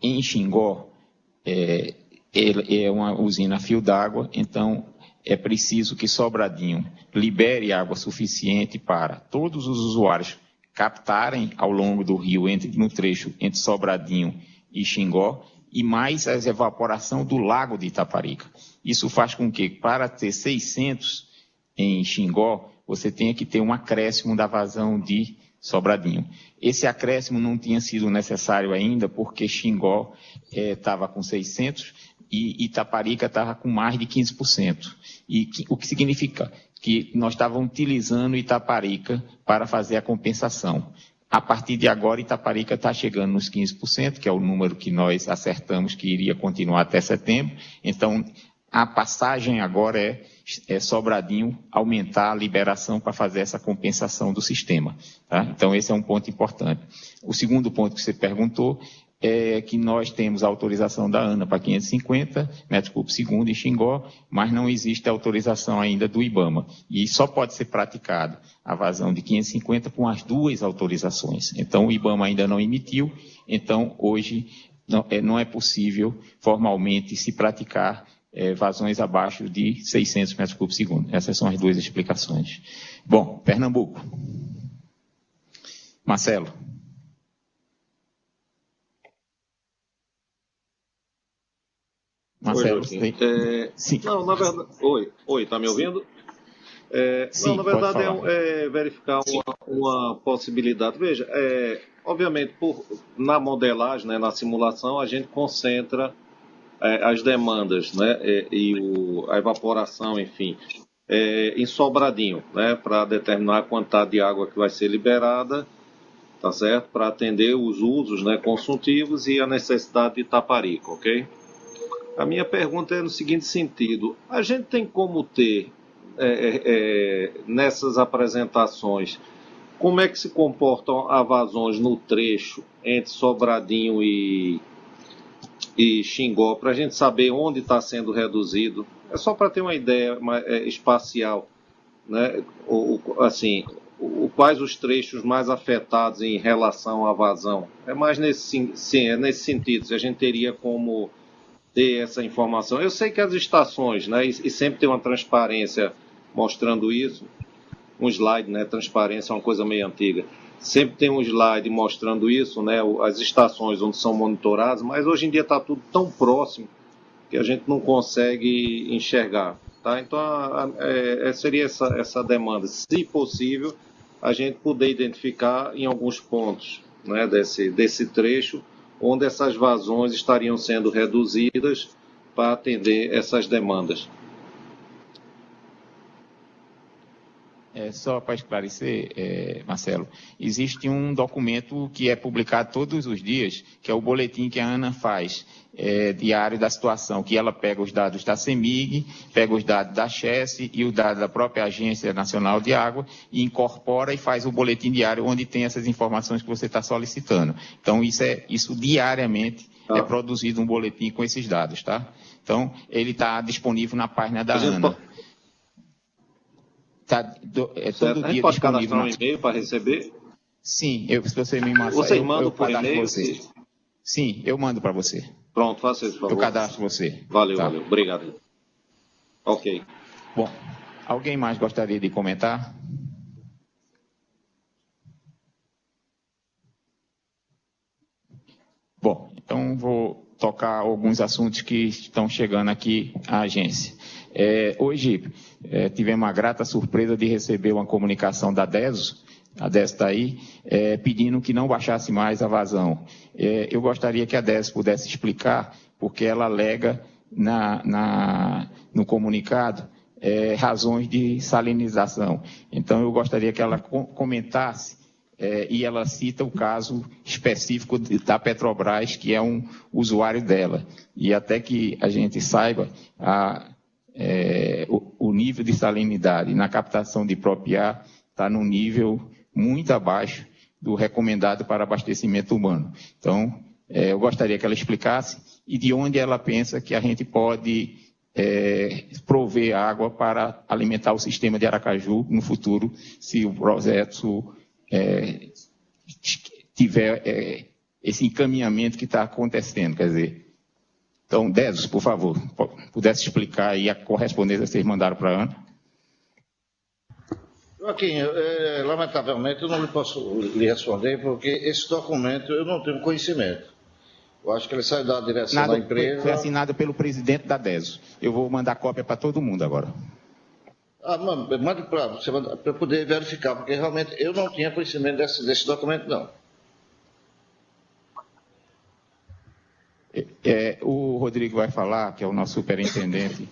Em Xingó, é uma usina a fio d'água, então é preciso que Sobradinho libere água suficiente para todos os usuários captarem ao longo do rio, no trecho entre Sobradinho e Xingó, e mais a evaporação do lago de Itaparica. Isso faz com que, para ter 600 em Xingó, você tenha que ter um acréscimo da vazão de Sobradinho. Esse acréscimo não tinha sido necessário ainda, porque Xingó estava com 600 e Itaparica estava com mais de 15%. O que significa? Que nós estávamos utilizando Itaparica para fazer a compensação. A partir de agora, Itaparica está chegando nos 15%, que é o número que nós acertamos que iria continuar até setembro. Então, a passagem agora é Sobradinho aumentar a liberação para fazer essa compensação do sistema. Tá? Então, esse é um ponto importante. O segundo ponto que você perguntou é que nós temos a autorização da ANA para 550 metros cúbicos por segundo em Xingó, mas não existe a autorização ainda do IBAMA. E só pode ser praticado a vazão de 550 com as duas autorizações. Então, o IBAMA ainda não emitiu, então, hoje não é possível formalmente se praticar vazões abaixo de 600 metros cúbicos por segundo. Essas são as duas explicações. Bom, Pernambuco. Marcelo. Marcelo, sim. Não, na verdade... Oi, está me ouvindo? Sim, não, na verdade é verificar uma possibilidade. Veja, obviamente, na modelagem, né, na simulação, a gente concentra as demandas, né, a evaporação, enfim, em Sobradinho, né, para determinar a quantidade de água que vai ser liberada, tá certo? Para atender os usos, né, consultivos e a necessidade de Itaparica, ok? A minha pergunta é no seguinte sentido: a gente tem como ter, nessas apresentações, como é que se comportam as vazões no trecho entre Sobradinho e Xingó, para a gente saber onde está sendo reduzido? É só para ter uma ideia espacial, né? Quais os trechos mais afetados em relação à vazão? É mais nesse sentido, se a gente teria como ter essa informação. Eu sei que as estações, né, e sempre tem uma transparência mostrando isso, um slide, né, transparência é uma coisa meio antiga, sempre tem um slide mostrando isso, né, as estações onde são monitoradas, mas hoje em dia está tudo tão próximo que a gente não consegue enxergar. Tá? Então, seria essa demanda, se possível, a gente poder identificar em alguns pontos, né, desse trecho, onde essas vazões estariam sendo reduzidas para atender essas demandas. Só para esclarecer, Marcelo, existe um documento que é publicado todos os dias, que é o boletim que a ANA faz, diário da situação, que ela pega os dados da CEMIG, pega os dados da CHES e os dados da própria Agência Nacional de Água e incorpora e faz o boletim diário onde tem essas informações que você está solicitando. Então, isso diariamente é produzido um boletim com esses dados, tá? Então, ele está disponível na página da ANA. Todo dia pode cadastrar um e-mail para receber? Sim, se você me manda. Você manda por e-mail? Sim, eu mando para você. Pronto, faça isso, por favor. Eu cadastro você. Valeu. Obrigado. Ok. Bom, alguém mais gostaria de comentar? Bom, então vou tocar alguns assuntos que estão chegando aqui à agência. Hoje tivemos a grata surpresa de receber uma comunicação da DESO, a DESO está aí, pedindo que não baixasse mais a vazão. Eu gostaria que a DESO pudesse explicar, porque ela alega no comunicado razões de salinização. Então, eu gostaria que ela comentasse, e ela cita o caso específico da Petrobras, que é um usuário dela. E até que a gente saiba o nível de salinidade na captação de próprio ar está num nível muito abaixo do recomendado para abastecimento humano. Então, eu gostaria que ela explicasse e de onde ela pensa que a gente pode prover água para alimentar o sistema de Aracaju no futuro, se o projeto tiver esse encaminhamento que está acontecendo, quer dizer. Então, Desos, por favor, pudesse explicar aí a correspondência que vocês mandaram para a Ana. Joaquim, lamentavelmente eu não posso lhe responder, porque esse documento eu não tenho conhecimento. Eu acho que ele sai da direção da empresa. Foi assinado pelo presidente da DESO. Eu vou mandar cópia para todo mundo agora. Mande para você, para eu poder verificar, porque realmente eu não tinha conhecimento desse documento, não. O Rodrigo vai falar, que é o nosso superintendente.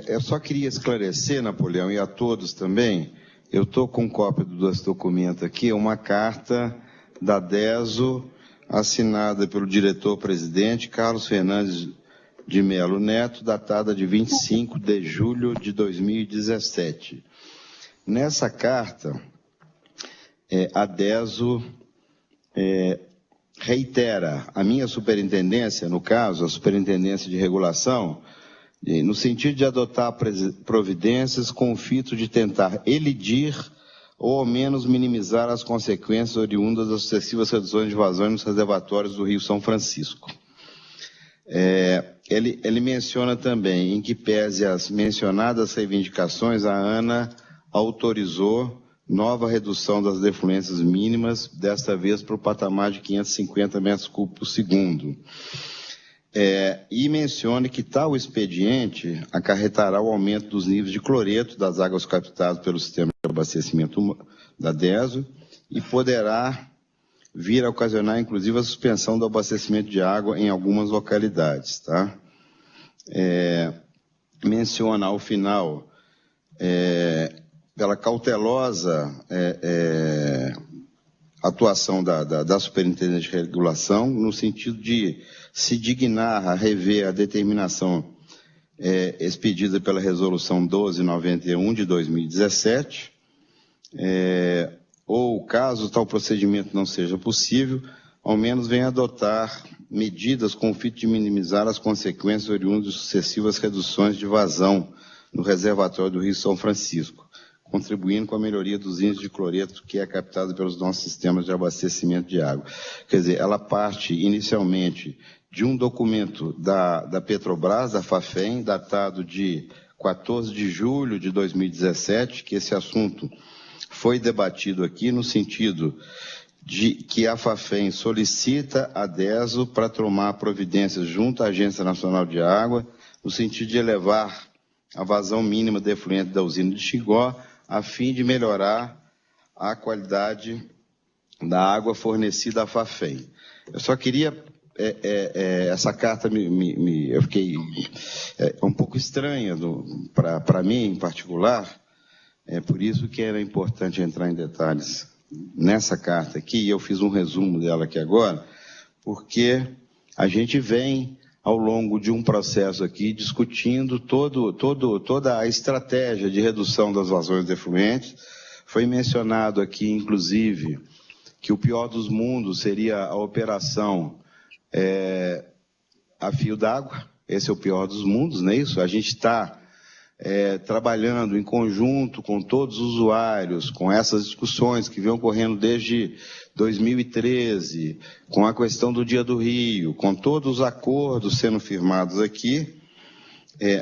Eu só queria esclarecer, Napoleão, e a todos também, eu estou com cópia desse documento aqui, uma carta da DESO, assinada pelo diretor-presidente Carlos Fernandes de Melo Neto, datada de 25 de julho de 2017. Nessa carta, a DESO reitera a minha superintendência, no caso, a Superintendência de Regulação, no sentido de adotar providências com o fito de tentar elidir ou ao menos minimizar as consequências oriundas das sucessivas reduções de vazões nos reservatórios do Rio São Francisco. Ele menciona também, em que pese as mencionadas reivindicações, a ANA autorizou nova redução das defluências mínimas, desta vez para o patamar de 550 metros cúbicos por segundo. E menciona que tal expediente acarretará o aumento dos níveis de cloreto das águas captadas pelo sistema de abastecimento da DESO e poderá vir a ocasionar, inclusive, a suspensão do abastecimento de água em algumas localidades. Tá? Menciona, ao final, pela cautelosa atuação da Superintendência de Regulação, no sentido de se dignar a rever a determinação expedida pela Resolução 1291 de 2017, ou, caso tal procedimento não seja possível, ao menos venha adotar medidas com o fito de minimizar as consequências oriundas de sucessivas reduções de vazão no reservatório do Rio São Francisco, contribuindo com a melhoria dos índices de cloreto que é captado pelos nossos sistemas de abastecimento de água. Quer dizer, ela parte inicialmente de um documento da Petrobras, da FAFEM, datado de 14 de julho de 2017, que esse assunto foi debatido aqui no sentido de que a FAFEM solicita a DESO para tomar providências junto à Agência Nacional de Água, no sentido de elevar a vazão mínima de efluente da usina de Xingó, a fim de melhorar a qualidade da água fornecida à FAFEM. Eu só queria... essa carta eu fiquei um pouco estranha para mim, em particular, por isso que era importante entrar em detalhes nessa carta aqui, e eu fiz um resumo dela aqui agora, porque a gente vem, ao longo de um processo aqui, discutindo toda a estratégia de redução das vazões de efluentes. Foi mencionado aqui, inclusive, que o pior dos mundos seria a operação a fio d'água. Esse é o pior dos mundos, não é isso? A gente está trabalhando em conjunto com todos os usuários, com essas discussões que vêm ocorrendo desde 2013, com a questão do Dia do Rio, com todos os acordos sendo firmados aqui,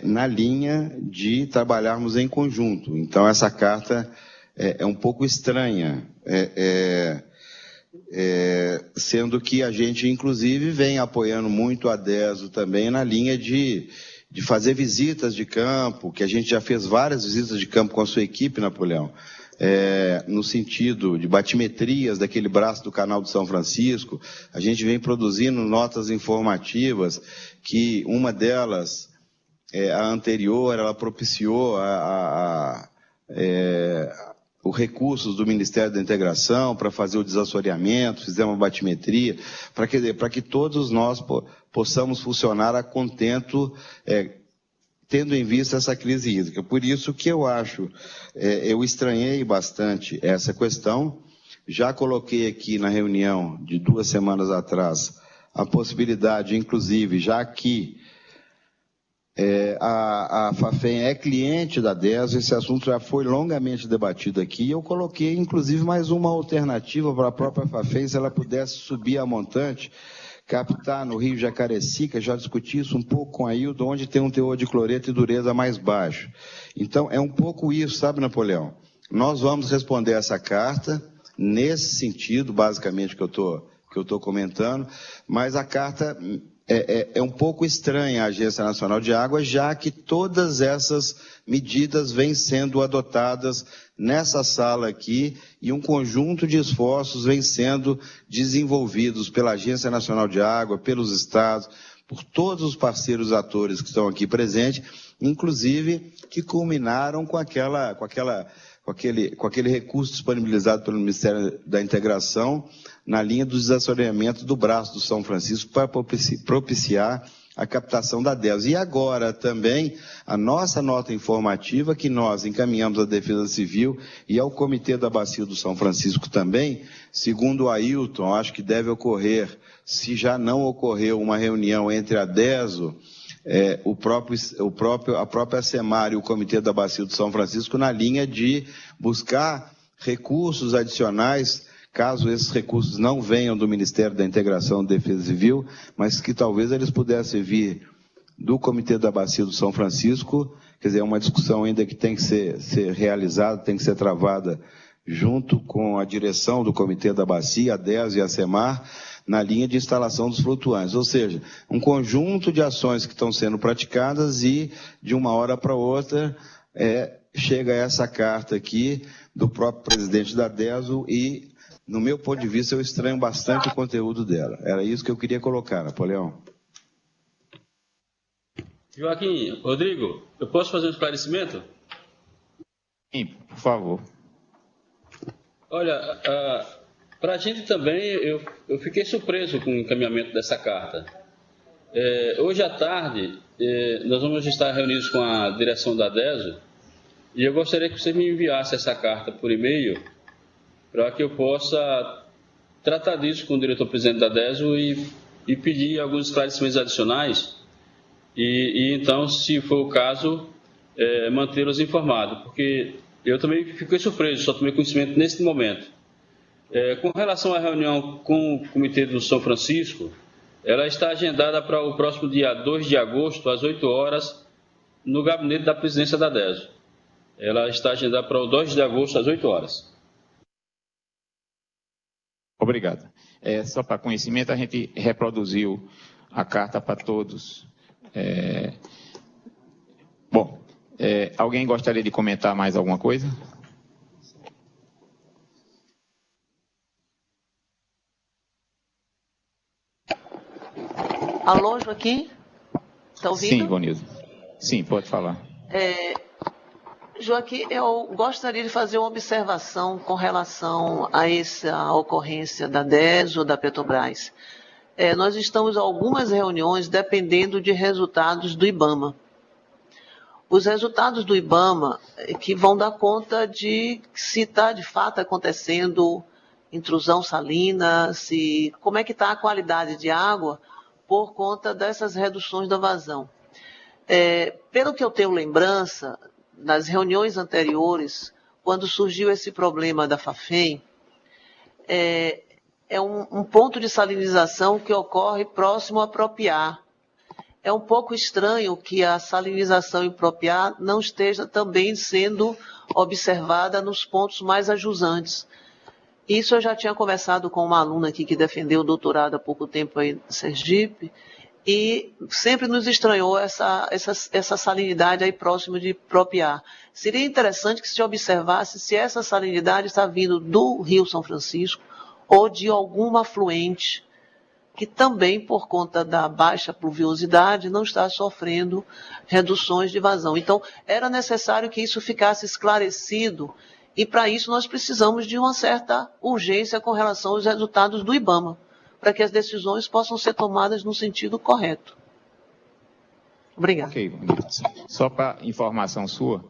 na linha de trabalharmos em conjunto. Então, essa carta é um pouco estranha, sendo que a gente, inclusive, vem apoiando muito a DESO também na linha de fazer visitas de campo, que a gente já fez várias visitas de campo com a sua equipe, Napoleão, no sentido de batimetrias daquele braço do Canal de São Francisco. A gente vem produzindo notas informativas, que uma delas, a anterior, ela propiciou os recursos do Ministério da Integração para fazer o desassoreamento, fizemos uma batimetria, para que todos nós possamos funcionar a contento tendo em vista essa crise hídrica. Por isso que eu acho, eu estranhei bastante essa questão, já coloquei aqui na reunião de 2 semanas atrás a possibilidade, inclusive, já que a Fafem é cliente da DESO, esse assunto já foi longamente debatido aqui, eu coloquei, inclusive, mais uma alternativa para a própria Fafem, se ela pudesse subir a montante, captar no Rio Jacarecica, já discuti isso um pouco com a Ailton, onde tem um teor de cloreto e dureza mais baixo. Então, é um pouco isso, sabe, Napoleão? Nós vamos responder essa carta, nesse sentido, basicamente, que eu estou comentando, mas a carta é um pouco estranha à Agência Nacional de Água, já que todas essas medidas vêm sendo adotadas nessa sala aqui e um conjunto de esforços vem sendo desenvolvidos pela Agência Nacional de Água, pelos estados, por todos os parceiros atores que estão aqui presentes, inclusive que culminaram com aquele recurso disponibilizado pelo Ministério da Integração na linha do desassoreamento do braço do São Francisco para propiciar a captação da DESO. E agora também a nossa nota informativa que nós encaminhamos à Defesa Civil e ao Comitê da Bacia do São Francisco também, segundo o Ailton, acho que deve ocorrer, se já não ocorreu uma reunião entre a DESO, a própria SEMAR e o Comitê da Bacia do São Francisco na linha de buscar recursos adicionais, caso esses recursos não venham do Ministério da Integração e Defesa Civil, mas que talvez eles pudessem vir do Comitê da Bacia do São Francisco, quer dizer, é uma discussão ainda que tem que ser realizada, tem que ser travada junto com a direção do Comitê da Bacia, a DESO e a SEMAR, na linha de instalação dos flutuantes, ou seja, um conjunto de ações que estão sendo praticadas e, de uma hora para outra, chega essa carta aqui do próprio presidente da DESO e, no meu ponto de vista, eu estranho bastante o conteúdo dela. Era isso que eu queria colocar, Napoleão. Joaquim, Rodrigo, eu posso fazer um esclarecimento? Sim, por favor. Olha, para a gente também, eu fiquei surpreso com o encaminhamento dessa carta. Hoje à tarde, nós vamos estar reunidos com a direção da DESO e eu gostaria que você me enviasse essa carta por e-mail para que eu possa tratar disso com o diretor-presidente da DESO e pedir alguns esclarecimentos adicionais e então, se for o caso, mantê-los informados, porque eu também fiquei surpreso, só tomei conhecimento nesse momento. Com relação à reunião com o Comitê do São Francisco, ela está agendada para o próximo dia 2 de agosto, às 8 horas, no gabinete da presidência da DESO. Ela está agendada para o 2 de agosto, às 8 horas. Obrigado. Só para conhecimento, a gente reproduziu a carta para todos. Alguém gostaria de comentar mais alguma coisa? Alô, Joaquim? Está ouvindo? Sim, Bonildo. Sim, pode falar. Joaquim, eu gostaria de fazer uma observação com relação a essa ocorrência da DESO ou da Petrobras. Nós estamos em algumas reuniões dependendo de resultados do IBAMA. Os resultados do IBAMA que vão dar conta de se está de fato acontecendo intrusão salina, como é que está a qualidade de água por conta dessas reduções da vazão. Pelo que eu tenho lembrança, nas reuniões anteriores, quando surgiu esse problema da Fafem, é um ponto de salinização que ocorre próximo a Propiá. É um pouco estranho que a salinização em Propiá não esteja também sendo observada nos pontos mais ajusantes. Isso eu já tinha conversado com uma aluna aqui que defendeu o doutorado há pouco tempo aí em Sergipe, e sempre nos estranhou essa salinidade aí próximo de Propiá. Seria interessante que se observasse se essa salinidade está vindo do Rio São Francisco ou de alguma afluente que também, por conta da baixa pluviosidade, não está sofrendo reduções de vazão. Então, era necessário que isso ficasse esclarecido, e para isso nós precisamos de uma certa urgência com relação aos resultados do IBAMA, para que as decisões possam ser tomadas no sentido correto. Obrigada. Ok, só para informação sua,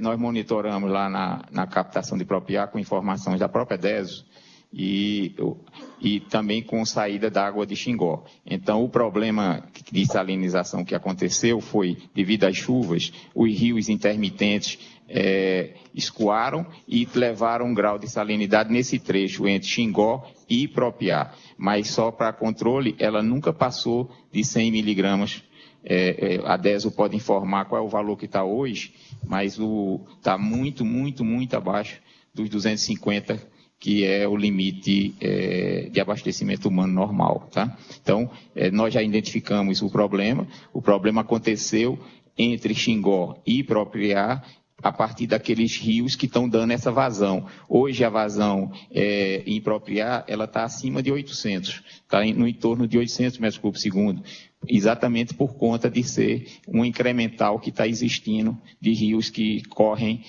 nós monitoramos lá na captação de Propriá com informações da própria DESO e também com saída da água de Xingó. Então, o problema de salinização que aconteceu foi, devido às chuvas, os rios intermitentes escoaram e levaram um grau de salinidade nesse trecho entre Xingó e Propriá. Mas só para controle, ela nunca passou de 100 miligramas. A DESO pode informar qual é o valor que está hoje, mas está muito, muito, muito abaixo dos 250, que é o limite de abastecimento humano normal. Tá? Então, nós já identificamos o problema aconteceu entre Xingó e Propriá, a partir daqueles rios que estão dando essa vazão. Hoje a vazão em Propriá, ela está acima de 800, está no entorno de 800 metros cúbicos segundo, exatamente por conta de ser um incremental que está existindo de rios que correm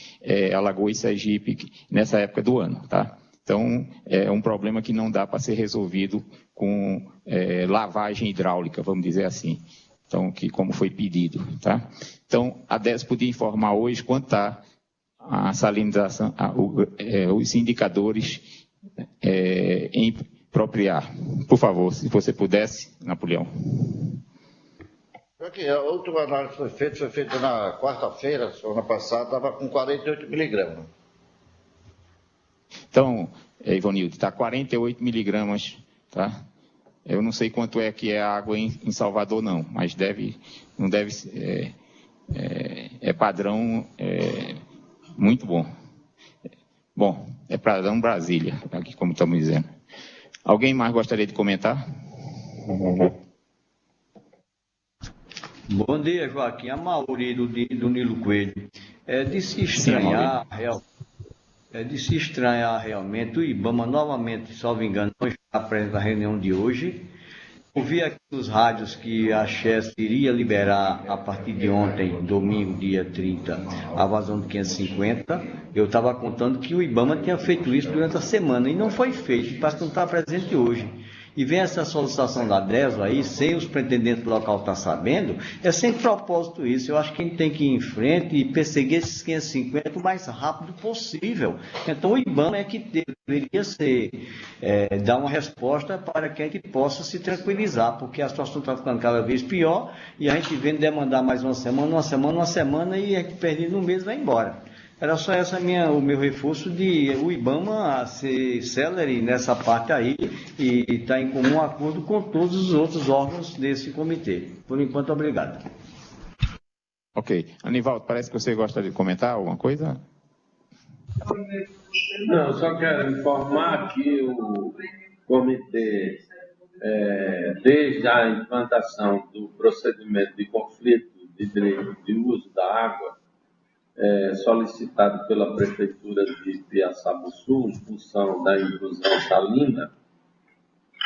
Alagoas e Sergipe nessa época do ano. Tá? Então, é um problema que não dá para ser resolvido com lavagem hidráulica, vamos dizer assim. Então, como foi pedido, tá? Então, a DES podia informar hoje quanto está a salinização, os indicadores em Propriá. Por favor, se você pudesse, Napoleão. Aqui, a última análise foi feita na quarta-feira, semana passada, estava com 48 miligramas. Então, Ivanildo, está 48 miligramas, tá? Eu não sei quanto é que é a água em Salvador, não, mas não deve ser, padrão muito bom. Bom, é padrão Brasília, aqui como estamos dizendo. Alguém mais gostaria de comentar? Bom dia, Joaquim. A Mauri do Nilo Coelho. De se estranhar realmente, o IBAMA novamente, salvo engano, não está presente na reunião de hoje. Ouvi aqui nos rádios que a Chesf iria liberar a partir de ontem, domingo, dia 30, a vazão de 550. Eu estava contando que o IBAMA tinha feito isso durante a semana e não foi feito, parece que não está presente hoje. E vem essa solicitação da DESO aí, sem os pretendentes do local estar sabendo, é sem propósito isso. Eu acho que a gente tem que ir em frente e perseguir esses 550 o mais rápido possível. Então o IBAMA é que deveria dar uma resposta para que a gente possa se tranquilizar, porque a situação está ficando cada vez pior e a gente vem demandar mais uma semana e a gente perdendo um mês vai embora. Era só o meu reforço de o IBAMA ser célere nessa parte aí e estar em comum acordo com todos os outros órgãos desse comitê. Por enquanto, obrigado. Ok. Anivaldo, parece que você gosta de comentar alguma coisa? Não, só quero informar que o comitê, desde a implantação do procedimento de conflito de direito de uso da água, solicitado pela Prefeitura de Piaçabuçu, em função da intrusão salina,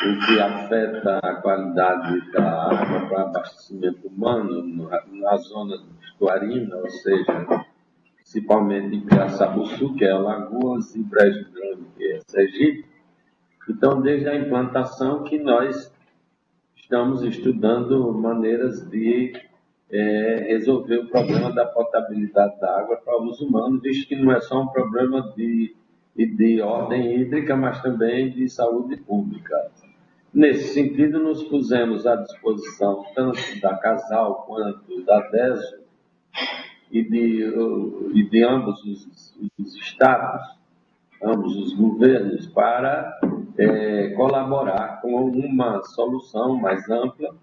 o que afeta a qualidade da água para abastecimento humano na zona estuarina, ou seja, principalmente em Piaçabuçu, que é Alagoas, e Brejo Grande, que é Sergipe. Então, desde a implantação que nós estamos estudando maneiras de resolver o problema da potabilidade da água para o uso humano, visto que não é só um problema de ordem hídrica, mas também de saúde pública. Nesse sentido, nos pusemos à disposição tanto da Casal quanto da DESO e de ambos os estados, ambos os governos, para colaborar com uma solução mais ampla,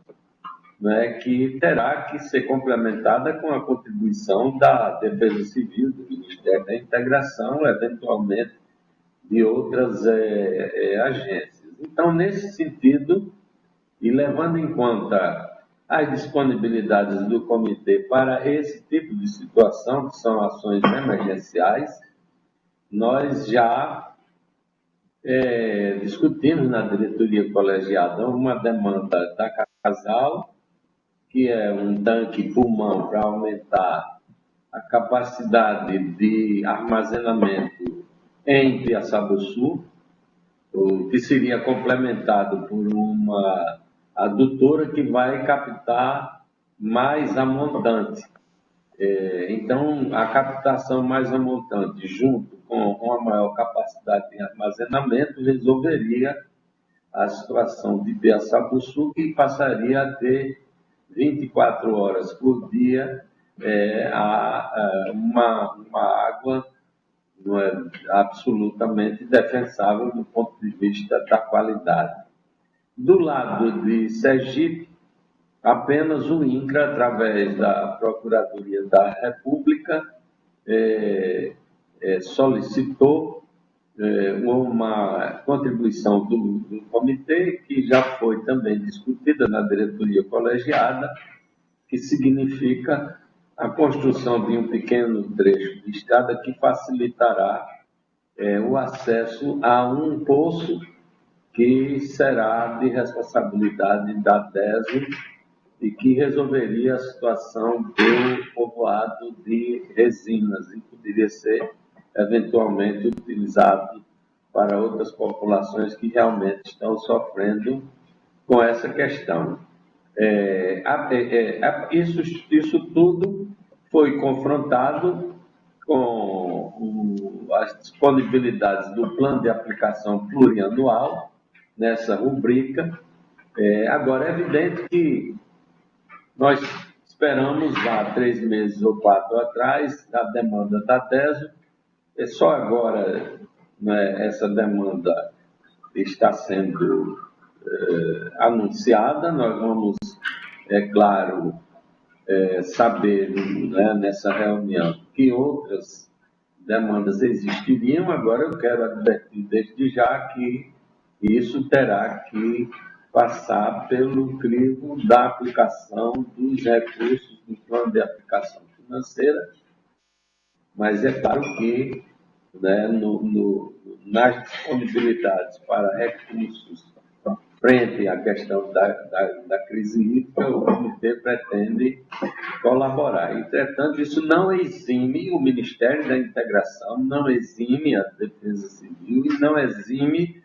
né, que terá que ser complementada com a contribuição da Defesa Civil, do Ministério da Integração, eventualmente de outras agências. Então, nesse sentido, e levando em conta as disponibilidades do comitê para esse tipo de situação, que são ações emergenciais, nós já discutimos na diretoria colegiada uma demanda da Casal, que é um tanque pulmão para aumentar a capacidade de armazenamento em Piaçabuçu, que seria complementado por uma adutora que vai captar mais a montante. Então, a captação mais a montante, junto com uma maior capacidade de armazenamento, resolveria a situação de Piaçabuçu, que passaria a ter 24 horas por dia uma água absolutamente defensável do ponto de vista da qualidade. Do lado de Sergipe, apenas o INCRA, através da Procuradoria da República, solicitou uma contribuição do comitê, que já foi também discutida na diretoria colegiada, que significa a construção de um pequeno trecho de estrada que facilitará o acesso a um poço que será de responsabilidade da DESO e que resolveria a situação do povoado de Resinas e poderia ser eventualmente utilizado para outras populações que realmente estão sofrendo com essa questão. Isso tudo foi confrontado com as disponibilidades do plano de aplicação plurianual nessa rubrica. Agora, é evidente que nós esperamos há 3 meses ou 4 atrás a demanda da DESO. Só agora, né, essa demanda está sendo anunciada. Nós vamos, claro, saber, né, nessa reunião que outras demandas existiriam. Agora eu quero advertir desde já que isso terá que passar pelo crivo da aplicação dos recursos do plano de aplicação financeira, mas é claro que, né, nas disponibilidades para recursos frente à questão da crise hídrica, o comitê pretende colaborar. Entretanto, isso não exime o Ministério da Integração, não exime a Defesa Civil e não exime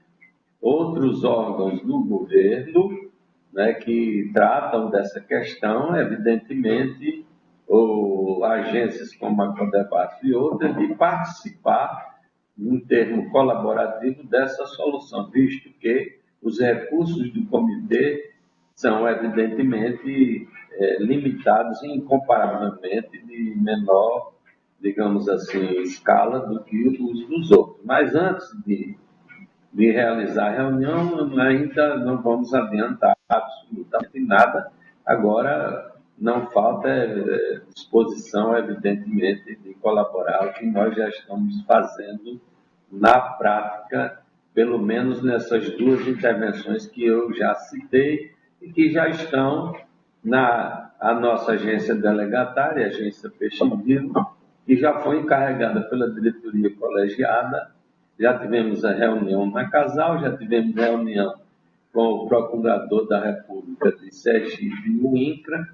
outros órgãos do governo, né, que tratam dessa questão, evidentemente, ou agências como a Codebaf e outras, de participar em termo colaborativo dessa solução, visto que os recursos do comitê são, evidentemente, limitados e incomparavelmente de menor, digamos assim, escala do que os dos outros. Mas antes de realizar a reunião, ainda não vamos adiantar absolutamente nada. Agora, não falta disposição, evidentemente, de colaborar, o que nós já estamos fazendo na prática, pelo menos nessas 2 intervenções que eu já citei e que já estão a nossa agência delegatária, a agência Peixe Vivo, que já foi encarregada pela diretoria colegiada. Já tivemos a reunião na Casal, já tivemos reunião com o Procurador da República de Sergipe e o INCRA.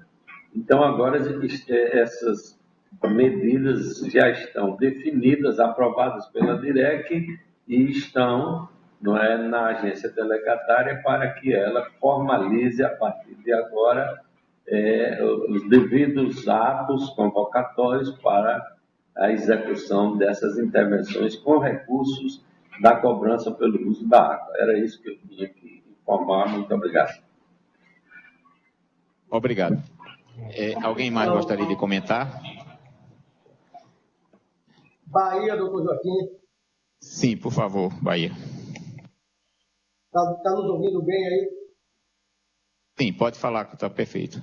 Então, agora essas medidas já estão definidas, aprovadas pela DIREC e estão, não é, na agência delegatária para que ela formalize, a partir de agora, os devidos atos convocatórios para a execução dessas intervenções com recursos da cobrança pelo uso da água. Era isso que eu tinha que informar. Muito obrigado. Obrigado. Alguém mais gostaria de comentar? Bahia, doutor Joaquim. Sim, por favor, Bahia. Está nos ouvindo bem aí? Sim, pode falar que está perfeito.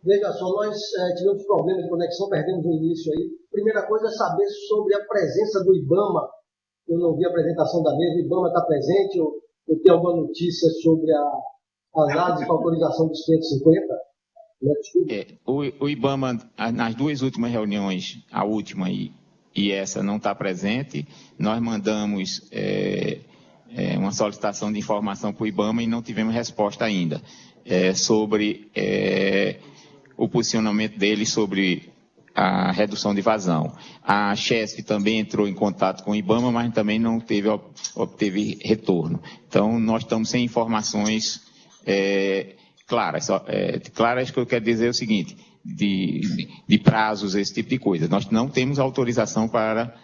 Veja só, nós tivemos problemas de conexão, perdemos o início aí. Primeira coisa é saber sobre a presença do IBAMA. Eu não vi a apresentação da mesa, o IBAMA está presente? Eu tenho alguma notícia sobre a análise de autorização dos 550? O IBAMA, nas 2 últimas reuniões, a última e essa não está presente, nós mandamos uma solicitação de informação para o IBAMA e não tivemos resposta ainda sobre o posicionamento dele sobre a redução de vazão. A Chesf também entrou em contato com o IBAMA, mas também não obteve retorno. Então, nós estamos sem informações claras. Claras que eu quero dizer é o seguinte, de prazos, esse tipo de coisa. Nós não temos autorização para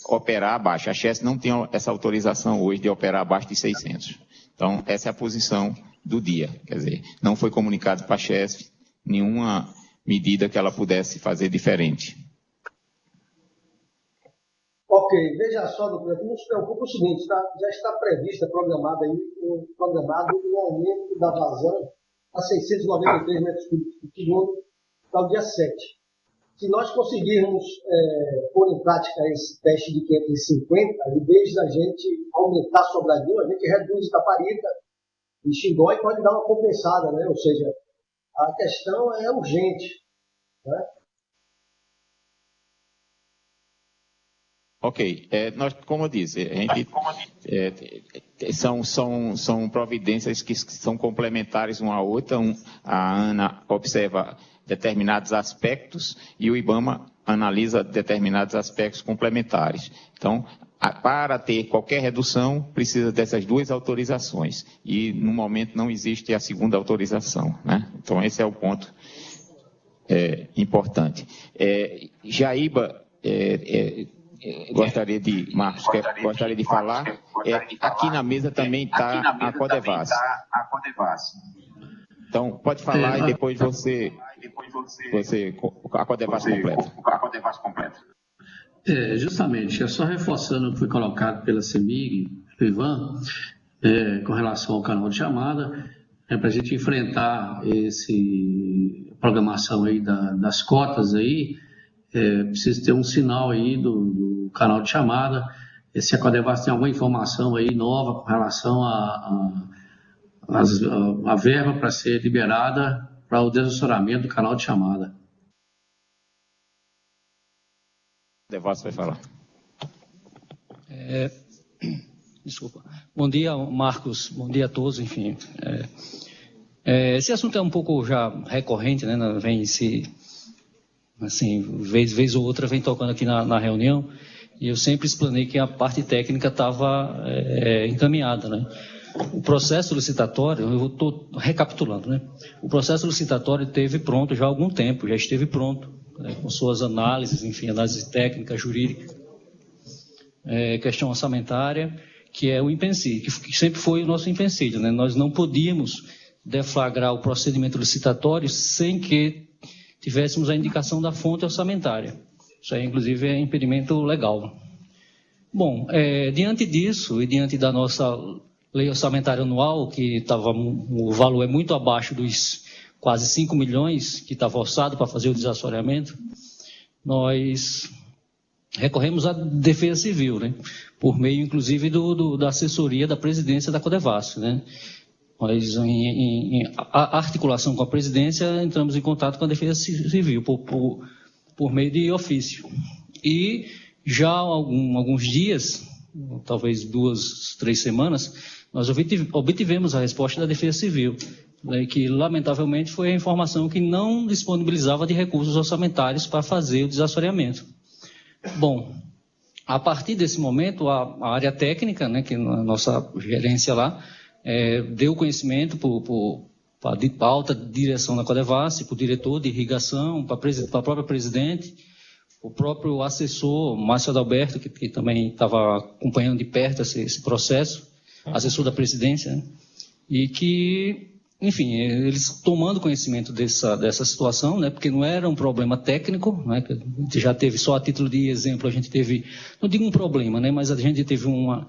operar abaixo. A Chesf não tem essa autorização hoje de operar abaixo de 600. Então, essa é a posição do dia. Quer dizer, não foi comunicado para a Chesf nenhuma medida que ela pudesse fazer diferente. Ok, veja só, doutor, não se preocupe o seguinte, já está prevista, programado o aumento da vazão a 693 metros cúbicos por segundo para o dia 7. Se nós conseguirmos pôr em prática esse teste de 550, em vez da gente aumentar Sobradinho, a gente reduz Itaparica e Xingó e pode dar uma compensada, né? Ou seja, a questão é urgente, né? Ok, nós, como eu disse, a gente, são providências que são complementares uma à outra. A ANA observa determinados aspectos e o IBAMA analisa determinados aspectos complementares. Então, para ter qualquer redução, precisa dessas duas autorizações. E, no momento, não existe a segunda autorização, né? Então, esse é o ponto importante. Jaíba, gostaria de falar, aqui na mesa também está a Codevas. Então, pode falar e depois você a Codevas completa. Justamente, só reforçando o que foi colocado pela CEMIG, pelo Ivan, com relação ao canal de chamada, para a gente enfrentar essa programação aí das cotas aí, precisa ter um sinal aí do canal de chamada, se a Codevas tem alguma informação aí nova com relação a verba para ser liberada para o desassessoramento do canal de chamada. Codevas vai falar. Desculpa. Bom dia, Marcos. Bom dia a todos, enfim. Esse assunto é um pouco já recorrente, né? Vem assim, vez ou outra vem tocando aqui na reunião, e eu sempre explanei que a parte técnica estava encaminhada, né? O processo licitatório, eu estou recapitulando, né? O processo licitatório esteve pronto já há algum tempo, já esteve pronto, né? Com suas análises, enfim, análise técnica, jurídica, questão orçamentária, que é o empecilho, que sempre foi o nosso empecilho, né? Nós não podíamos deflagrar o procedimento licitatório sem que tivéssemos a indicação da fonte orçamentária. Isso aí, inclusive, é impedimento legal. Bom, diante disso e diante da nossa lei orçamentária anual, que o valor é muito abaixo dos quase 5 milhões que estava orçado para fazer o desassoreamento, nós recorremos à Defesa Civil, né? Por meio, inclusive, da assessoria da presidência da Codevas, né? Nós, em articulação com a presidência, entramos em contato com a Defesa Civil por meio de ofício. E já há alguns dias, talvez 2, 3 semanas, nós obtivemos a resposta da Defesa Civil, né, que, lamentavelmente, foi a informação que não disponibilizava de recursos orçamentários para fazer o desassoreamento. Bom, a partir desse momento, a área técnica, né, que é a nossa gerência lá, deu conhecimento para a alta direção da Codevas, para o diretor de irrigação, para a própria presidente, o próprio assessor, Márcio Adalberto, que também estava acompanhando de perto esse processo, assessor da presidência, né? E que, enfim, eles tomando conhecimento dessa situação, né, porque não era um problema técnico, né, que a gente já teve, só a título de exemplo, a gente teve, não digo um problema, né, mas a gente teve uma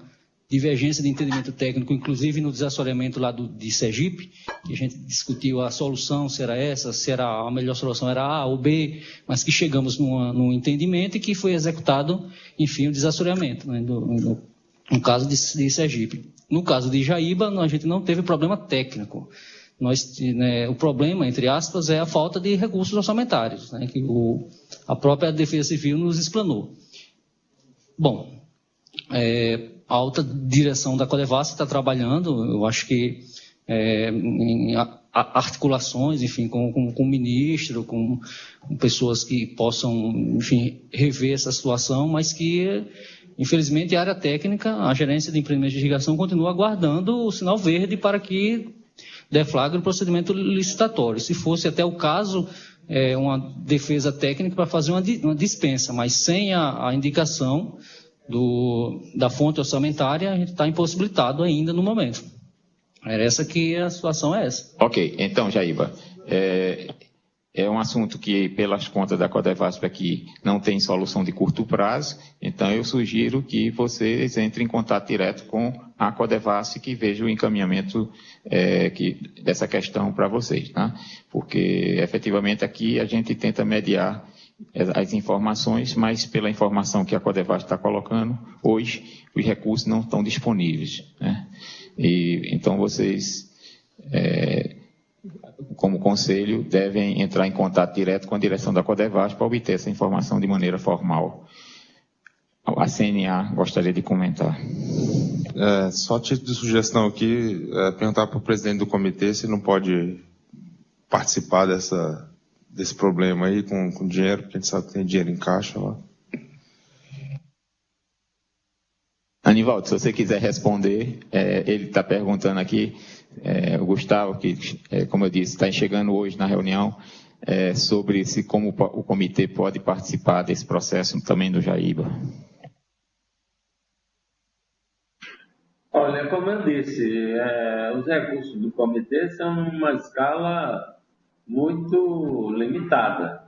divergência de entendimento técnico, inclusive no desassoreamento lá de Sergipe, que a gente discutiu a solução, se era a melhor solução era A ou B, mas que chegamos num entendimento e que foi executado, enfim, o desassoreamento, né, no caso de Sergipe. No caso de Jaíba, a gente não teve problema técnico. O problema, entre aspas, é a falta de recursos orçamentários, né, que a própria Defesa Civil nos explanou. Bom, a alta direção da Codevas está trabalhando, eu acho que em articulações, enfim, com o ministro, com pessoas que possam, enfim, rever essa situação, mas que, infelizmente, a área técnica, a gerência de empreendimentos de irrigação continua aguardando o sinal verde para que deflagra o procedimento licitatório. Se fosse até o caso, uma defesa técnica para fazer uma dispensa, mas sem a indicação da fonte orçamentária, a gente está impossibilitado ainda no momento. Era essa que a situação é essa. Ok, então, Jaíba, é um assunto que, pelas contas da Codevasp aqui, não tem solução de curto prazo, então eu sugiro que vocês entrem em contato direto com a Codevasp, que veja o encaminhamento dessa questão para vocês, tá? Porque, efetivamente, aqui a gente tenta mediar as informações, mas pela informação que a Codevasp está colocando, hoje os recursos não estão disponíveis, né? E, então, vocês, como conselho, devem entrar em contato direto com a direção da Codevasp para obter essa informação de maneira formal. A CNA gostaria de comentar. Só título de sugestão aqui, perguntar para o presidente do comitê se não pode participar desse problema aí com dinheiro, porque a gente sabe que tem dinheiro em caixa lá. Anivaldo, se você quiser responder, ele está perguntando aqui, o Gustavo, que, como eu disse, está chegando hoje na reunião, sobre como o comitê pode participar desse processo também do Jaíba. Olha, como eu disse, os recursos do comitê são numa escala muito limitada,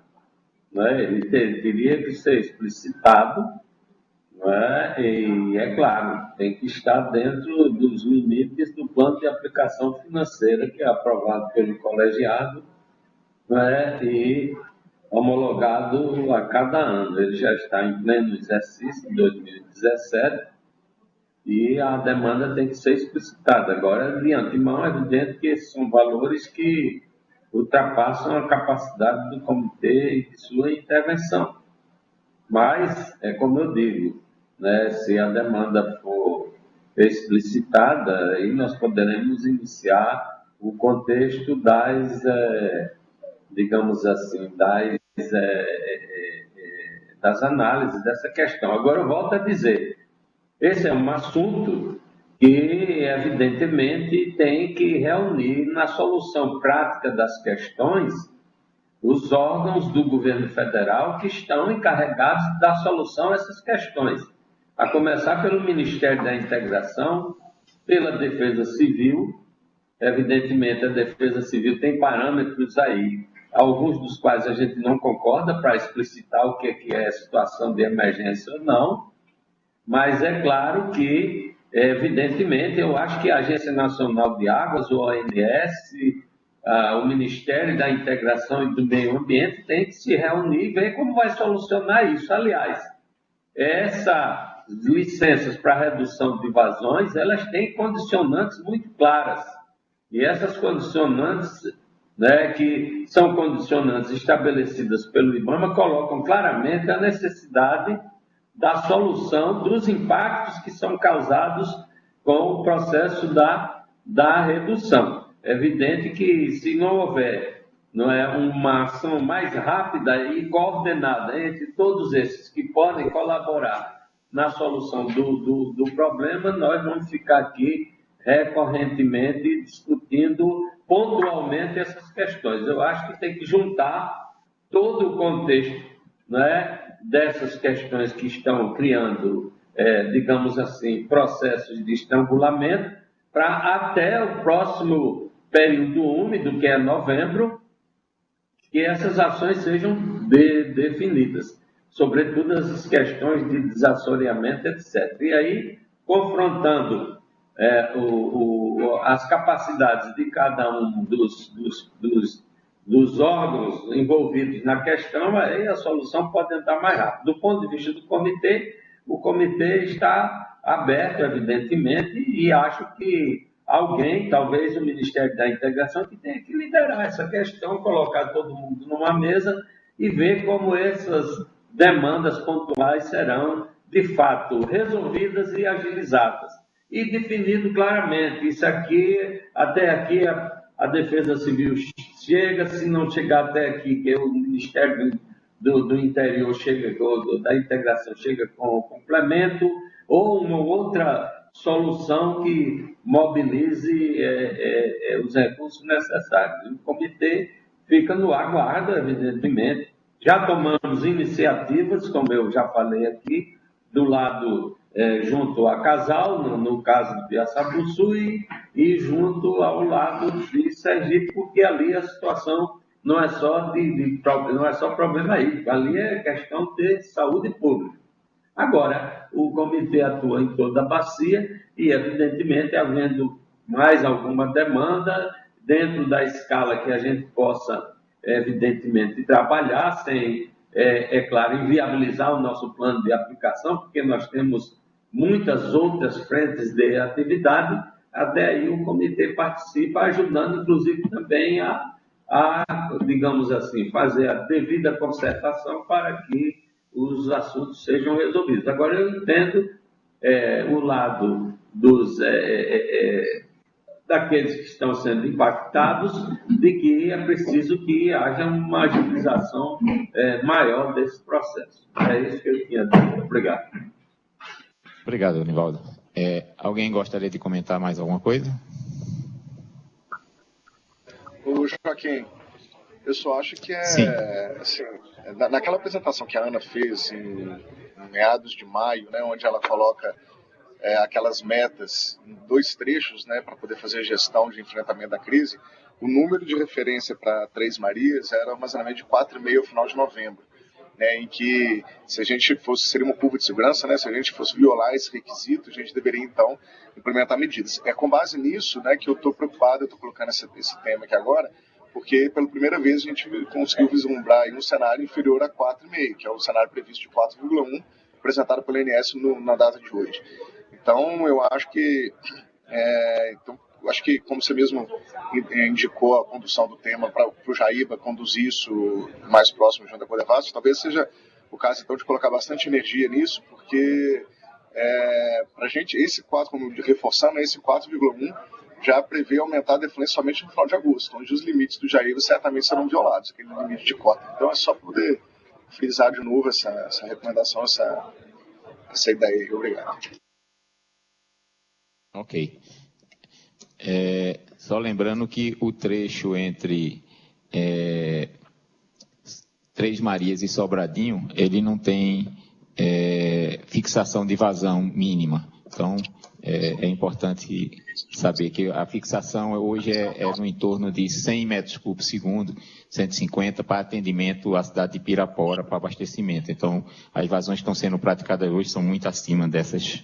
né? Ele teria que ser explicitado, né? E, é claro, tem que estar dentro dos limites do plano de aplicação financeira que é aprovado pelo colegiado, né? E homologado a cada ano. Ele já está em pleno exercício em 2017 e a demanda tem que ser explicitada. Agora, de antemão, é evidente que esses são valores que ultrapassam a capacidade do comitê e de sua intervenção. Mas, como eu digo, né, se a demanda for explicitada, aí nós poderemos iniciar o contexto das, digamos assim, das análises dessa questão. Agora, eu volto a dizer, esse é um assunto que, evidentemente, tem que reunir na solução prática das questões os órgãos do governo federal que estão encarregados da solução a essas questões, a começar pelo Ministério da Integração, pela Defesa Civil. Evidentemente, a Defesa Civil tem parâmetros aí, alguns dos quais a gente não concorda para explicitar o que é situação de emergência ou não, mas é claro que, evidentemente, eu acho que a Agência Nacional de Águas, o ONS, o Ministério da Integração e do Meio Ambiente tem que se reunir e ver como vai solucionar isso. Aliás, essas licenças para redução de vazões, elas têm condicionantes muito claras. E essas condicionantes, né, que são condicionantes estabelecidas pelo IBAMA, colocam claramente a necessidade da solução dos impactos que são causados com o processo da redução. É evidente que, se não houver uma ação mais rápida e coordenada entre todos esses que podem colaborar na solução do problema, nós vamos ficar aqui recorrentemente discutindo pontualmente essas questões. Eu acho que tem que juntar todo o contexto, né, dessas questões que estão criando, digamos assim, processos de estrangulamento, para até o próximo período úmido, que é novembro, que essas ações sejam definidas, sobretudo as questões de desassoreamento, etc. E aí, confrontando as capacidades de cada um dos órgãos envolvidos na questão, aí a solução pode entrar mais rápido. Do ponto de vista do comitê, o comitê está aberto, evidentemente, e acho que alguém, talvez o Ministério da Integração, que tenha que liderar essa questão, colocar todo mundo numa mesa e ver como essas demandas pontuais serão, de fato, resolvidas e agilizadas. E definido claramente, isso aqui, até aqui a Defesa Civil chega, se não chegar até aqui, que o Ministério do Interior chega, da Integração chega com o complemento, ou uma outra solução que mobilize os recursos necessários. O comitê fica no aguardo, evidentemente. Já tomamos iniciativas, como eu já falei aqui, do lado junto a Casal, no caso de Piaçabuçu, e junto ao lado de Sergipe, porque ali a situação não é só não é só problema aí, ali é questão de saúde pública. Agora, o comitê atua em toda a bacia e, evidentemente, havendo mais alguma demanda, dentro da escala que a gente possa, evidentemente, trabalhar, sem, claro, inviabilizar o nosso plano de aplicação, porque nós temos muitas outras frentes de atividade, até aí o comitê participa, ajudando, inclusive, também a, digamos assim, fazer a devida concertação para que os assuntos sejam resolvidos. Agora, eu entendo o lado daqueles que estão sendo impactados, de que é preciso que haja uma agilização maior desse processo. É isso que eu tinha dito. Obrigado. Obrigado, Donivaldo. Alguém gostaria de comentar mais alguma coisa? O Joaquim, eu só acho que assim, naquela apresentação que a Ana fez em meados de maio, né, onde ela coloca aquelas metas em 2 trechos, né, para poder fazer a gestão de enfrentamento da crise, o número de referência para Três Marias era um armazenamento de 4,5 ao final de novembro, né, em que se a gente seria uma curva de segurança, né, se a gente fosse violar esse requisito, a gente deveria então implementar medidas. É com base nisso, né, que eu estou preocupado, eu estou colocando esse tema aqui agora, porque pela primeira vez a gente conseguiu vislumbrar um cenário inferior a 4,5, que é o cenário previsto de 4,1, apresentado pela ANS na data de hoje. Então, eu acho que, como você mesmo indicou a condução do tema para o Jaíba conduzir isso mais próximo junto da Codevasf, talvez seja o caso, então, de colocar bastante energia nisso, porque para a gente, esse 4, como reforçando, esse 4,1 já prevê aumentar a defluência somente no final de agosto, onde os limites do Jaíba certamente serão violados, aquele limite de cota. Então, é só poder frisar de novo essa recomendação, essa ideia aí. Obrigado. Ok. Só lembrando que o trecho entre Três Marias e Sobradinho, ele não tem fixação de vazão mínima. Então, é importante saber que a fixação hoje é no entorno de 100 metros cúbicos segundo, 150 para atendimento à cidade de Pirapora, para abastecimento. Então, as vazões que estão sendo praticadas hoje são muito acima dessas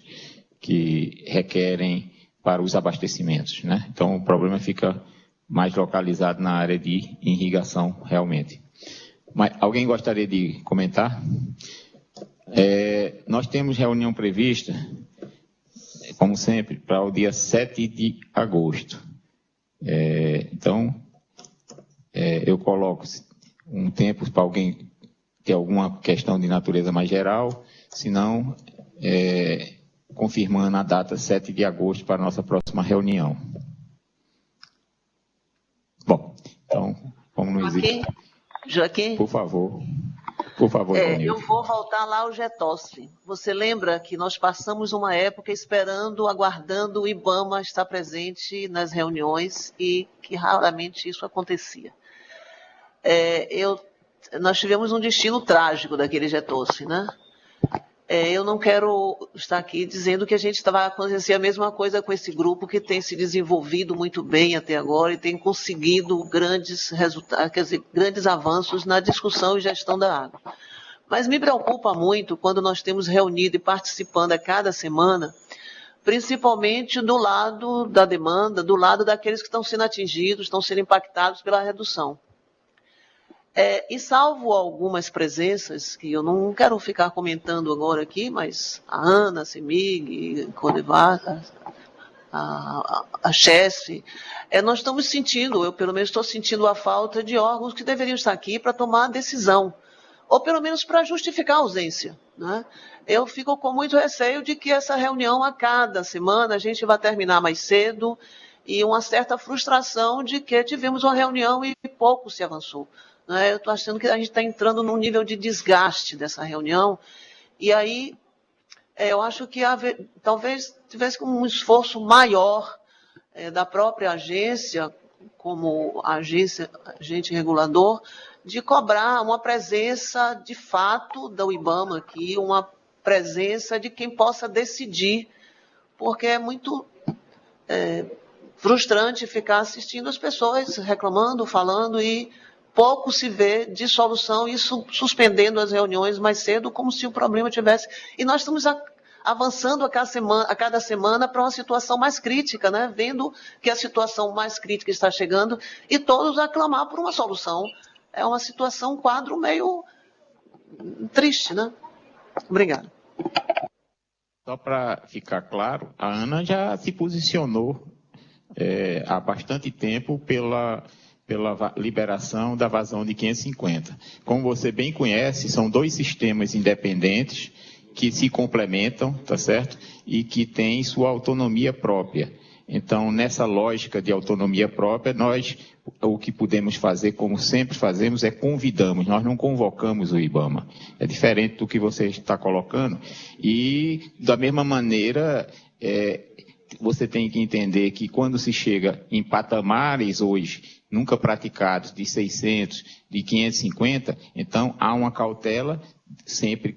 que requerem para os abastecimentos, né? Então, o problema fica mais localizado na área de irrigação, realmente. Mas alguém gostaria de comentar? Nós temos reunião prevista, como sempre, para o dia 7 de agosto. Então, eu coloco um tempo para alguém ter alguma questão de natureza mais geral, se não, confirmando a data 7 de agosto para a nossa próxima reunião. Bom, então, como não existe... Joaquim? Por favor. Por favor, eu vou voltar lá ao GETOSF. Você lembra que nós passamos uma época esperando, aguardando o IBAMA estar presente nas reuniões e que raramente isso acontecia. Nós tivemos um destino trágico daquele GETOSF, né? Eu não quero estar aqui dizendo que a gente vai acontecer a mesma coisa com esse grupo que tem se desenvolvido muito bem até agora e tem conseguido grandes resultados, quer dizer, grandes avanços na discussão e gestão da água. Mas me preocupa muito quando nós temos reunido e participando a cada semana, principalmente do lado da demanda, do lado daqueles que estão sendo atingidos, estão sendo impactados pela redução. E salvo algumas presenças, que eu não quero ficar comentando agora aqui, mas a Ana, a Semig, Codevasf, a Chesf, nós estamos sentindo, eu pelo menos estou sentindo a falta de órgãos que deveriam estar aqui para tomar a decisão, ou pelo menos para justificar a ausência, né? Eu fico com muito receio de que essa reunião a cada semana a gente vai terminar mais cedo e uma certa frustração de que tivemos uma reunião e pouco se avançou. Eu estou achando que a gente está entrando num nível de desgaste dessa reunião, e aí Eu acho que talvez tivesse um esforço maior da própria agência, como agente regulador, de cobrar uma presença de fato da IBAMA aqui, uma presença de quem possa decidir, porque é muito frustrante ficar assistindo as pessoas reclamando, falando e pouco se vê de solução, isso suspendendo as reuniões mais cedo, como se o problema tivesse... E nós estamos avançando a cada semana para uma situação mais crítica, né? Vendo que a situação mais crítica está chegando e todos a clamar por uma solução. É uma situação, um quadro meio triste, né? Obrigada. Só para ficar claro, a ANA já se posicionou há bastante tempo pela liberação da vazão de 550. Como você bem conhece, são dois sistemas independentes que se complementam, tá certo? E que têm sua autonomia própria. Então, nessa lógica de autonomia própria, nós, o que podemos fazer, como sempre fazemos, é convidamos, nós não convocamos o IBAMA. É diferente do que você está colocando. E, da mesma maneira, você tem que entender que quando se chega em patamares hoje, nunca praticados, de 600, de 550, então há uma cautela sempre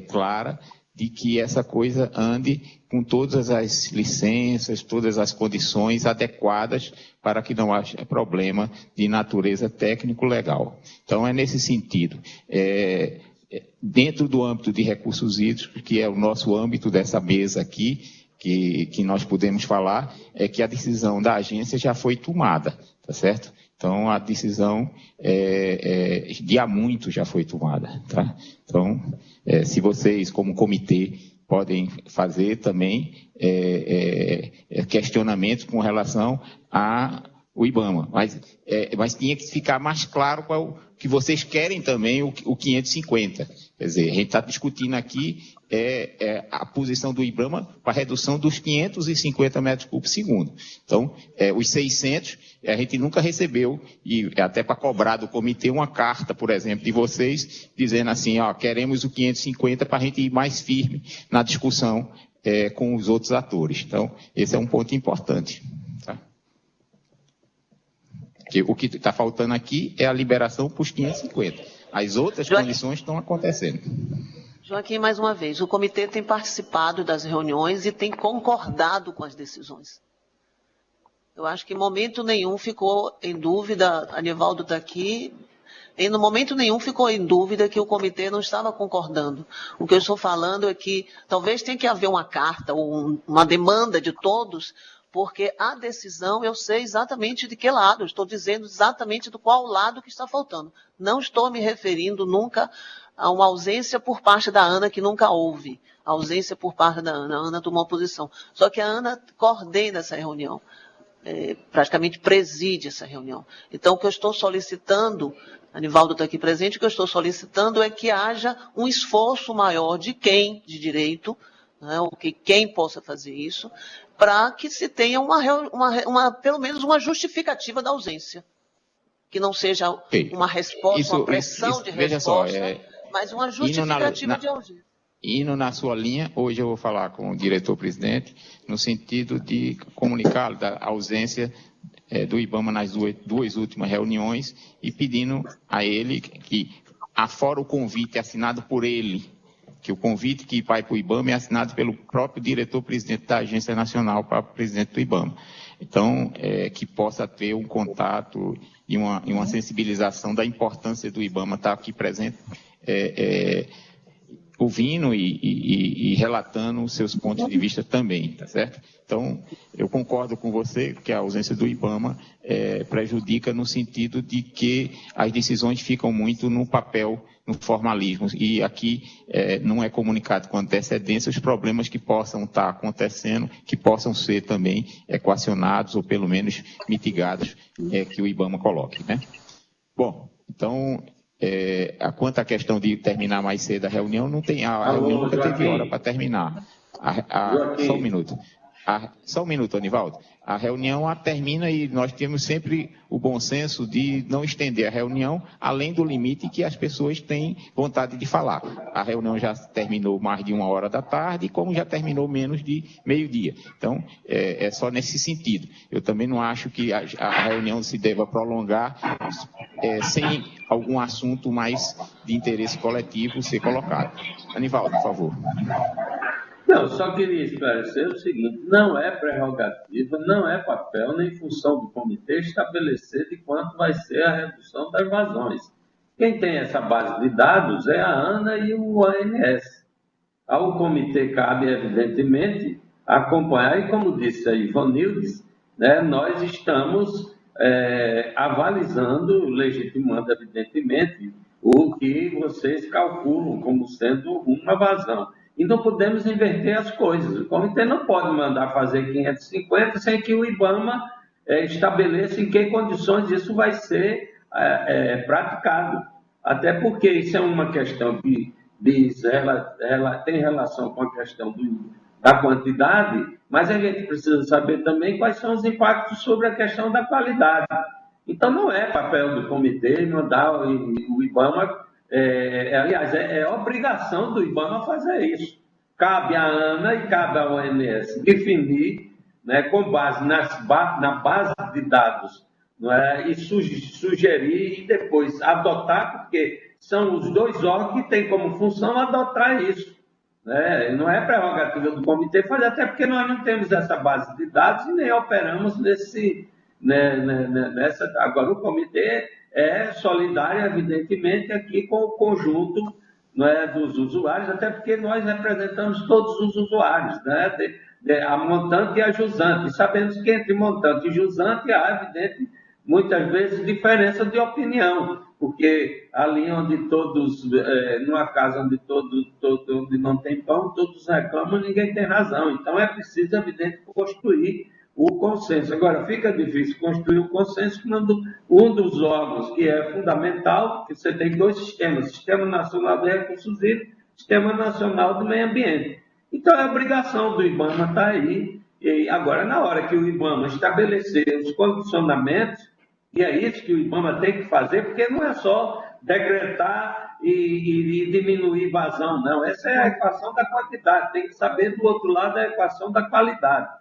clara de que essa coisa ande com todas as licenças, todas as condições adequadas para que não haja problema de natureza técnico-legal. Então, é nesse sentido. Dentro do âmbito de recursos hídricos, que é o nosso âmbito dessa mesa aqui, que nós podemos falar, é que a decisão da agência já foi tomada, tá certo? Então, a decisão de há muito já foi tomada, tá? Então, se vocês, como comitê, podem fazer também questionamentos com relação ao IBAMA, mas tinha que ficar mais claro qual que vocês querem também o 550. Quer dizer, a gente está discutindo aqui a posição do IBAMA para a redução dos 550 metros cúbicos segundo. Então, os 600, a gente nunca recebeu, e até para cobrar do comitê uma carta, por exemplo, de vocês, dizendo assim, ó, queremos o 550 para a gente ir mais firme na discussão com os outros atores. Então, esse é um ponto importante. Tá? Porque o que está faltando aqui é a liberação para os 550. As outras condições estão acontecendo. Joaquim, mais uma vez, o comitê tem participado das reuniões e tem concordado com as decisões. Eu acho que em momento nenhum ficou em dúvida, Anivaldo está aqui, em momento nenhum ficou em dúvida que o comitê não estava concordando. O que eu estou falando é que talvez tenha que haver uma carta ou uma demanda de todos, porque a decisão eu sei exatamente de que lado, eu estou dizendo exatamente do qual lado que está faltando. Não estou me referindo nunca a uma ausência por parte da ANA que nunca houve. A ausência por parte da ANA. A ANA tomou posição. Só que a ANA coordena essa reunião. Praticamente preside essa reunião. Então, o que eu estou solicitando, Anivaldo está aqui presente, o que eu estou solicitando é que haja um esforço maior de quem, de direito, né, ou que quem possa fazer isso, para que se tenha pelo menos uma justificativa da ausência. Que não seja uma resposta, uma pressão de resposta, mas uma justificativa de ausência. Indo na sua linha, hoje eu vou falar com o diretor-presidente, no sentido de comunicar da ausência do IBAMA nas duas últimas reuniões e pedindo a ele que, afora o convite assinado por ele, que o convite que vai para o IBAMA é assinado pelo próprio diretor-presidente da Agência Nacional para o presidente do IBAMA. Então, que possa ter um contato e uma sensibilização da importância do IBAMA estar aqui presente, ouvindo e relatando os seus pontos de vista também, tá certo? Então, eu concordo com você que a ausência do IBAMA prejudica no sentido de que as decisões ficam muito no papel, no formalismo, e aqui não é comunicado com antecedência os problemas que possam estar acontecendo, que possam ser também equacionados ou pelo menos mitigados, que o IBAMA coloque, né? Bom, então... quanto à questão de terminar mais cedo a reunião, não tem, a reunião nunca teve hora para terminar. Só um minuto. Só um minuto, Anivaldo. A reunião termina e nós temos sempre o bom senso de não estender a reunião além do limite que as pessoas têm vontade de falar. A reunião já terminou mais de 13h, como já terminou menos de meio-dia. Então, é só nesse sentido. Eu também não acho que a reunião se deva prolongar sem algum assunto mais de interesse coletivo ser colocado. Anivaldo, por favor. Não, só queria esclarecer o seguinte: não é prerrogativa, não é papel nem função do comitê estabelecer de quanto vai ser a redução das vazões. Quem tem essa base de dados é a ANA e o ANS. Ao comitê cabe, evidentemente, acompanhar, e como disse a Ivanildes, né, nós estamos avalizando, legitimando, evidentemente, o que vocês calculam como sendo uma vazão. E não podemos inverter as coisas. O comitê não pode mandar fazer 550 sem que o IBAMA estabeleça em que condições isso vai ser praticado. Até porque isso é uma questão que ela tem relação com a questão da quantidade, mas a gente precisa saber também quais são os impactos sobre a questão da qualidade. Então, não é papel do comitê mandar o IBAMA... aliás, é obrigação do IBAMA fazer isso. Cabe à ANA e cabe ao OMS definir, né, com base na base de dados, não é, e sugerir e depois adotar, porque são os dois órgãos que têm como função adotar isso. Né? Não é prerrogativa do comitê fazer, até porque nós não temos essa base de dados e nem operamos nessa... Agora, o comitê é solidário, evidentemente, aqui com o conjunto, não é, dos usuários, até porque nós representamos todos os usuários, né, a montante e a jusante. E sabemos que entre montante e jusante há, evidente, muitas vezes diferença de opinião, porque ali onde todos, numa casa onde não tem pão, todos reclamam, ninguém tem razão. Então é preciso, evidente, construir o consenso. Agora, fica difícil construir o consenso quando um dos órgãos que é fundamental, que você tem dois sistemas, Sistema Nacional de Recursos Hídricos, Sistema Nacional do Meio Ambiente. Então, é obrigação do IBAMA estar aí. E agora, na hora que o IBAMA estabelecer os condicionamentos, e é isso que o IBAMA tem que fazer, porque não é só decretar e diminuir vazão, não. Essa é a equação da quantidade, tem que saber do outro lado a equação da qualidade.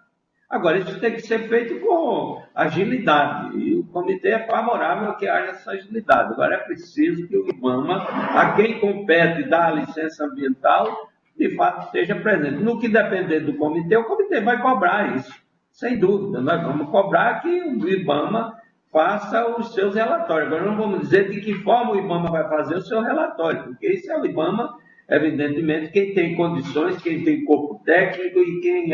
Agora, isso tem que ser feito com agilidade, e o comitê é favorável a que haja essa agilidade. Agora, é preciso que o IBAMA, a quem compete dar a licença ambiental, de fato esteja presente. No que depender do comitê, o comitê vai cobrar isso, sem dúvida. Nós vamos cobrar que o IBAMA faça os seus relatórios. Agora, não vamos dizer de que forma o IBAMA vai fazer o seu relatório, porque isso é o IBAMA, evidentemente, quem tem condições, quem tem corpo técnico e quem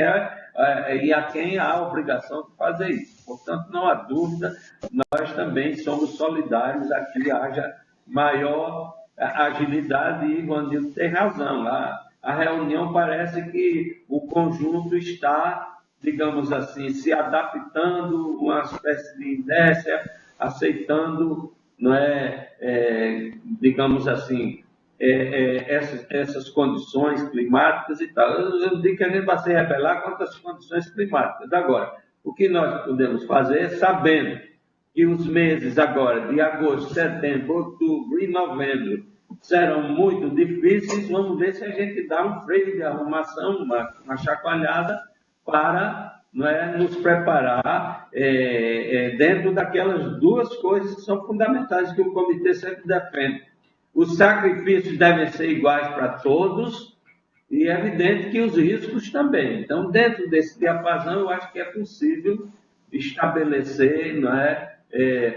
e a quem há a obrigação de fazer isso. Portanto, não há dúvida, nós também somos solidários a que haja maior agilidade, e Ivanildo tem razão. A reunião parece que o conjunto está, digamos assim, se adaptando, uma espécie de inércia, aceitando, não digamos assim, essas condições climáticas e tal. Eu não digo que a gente vai se rebelar contra as condições climáticas. Agora, o que nós podemos fazer, sabendo que os meses agora, de agosto, setembro, outubro e novembro, serão muito difíceis, vamos ver se a gente dá um freio de arrumação, uma chacoalhada, para nos preparar dentro daquelas duas coisas que são fundamentais, que o comitê sempre defende. Os sacrifícios devem ser iguais para todos e é evidente que os riscos também. Então, dentro desse diapasão, eu acho que é possível estabelecer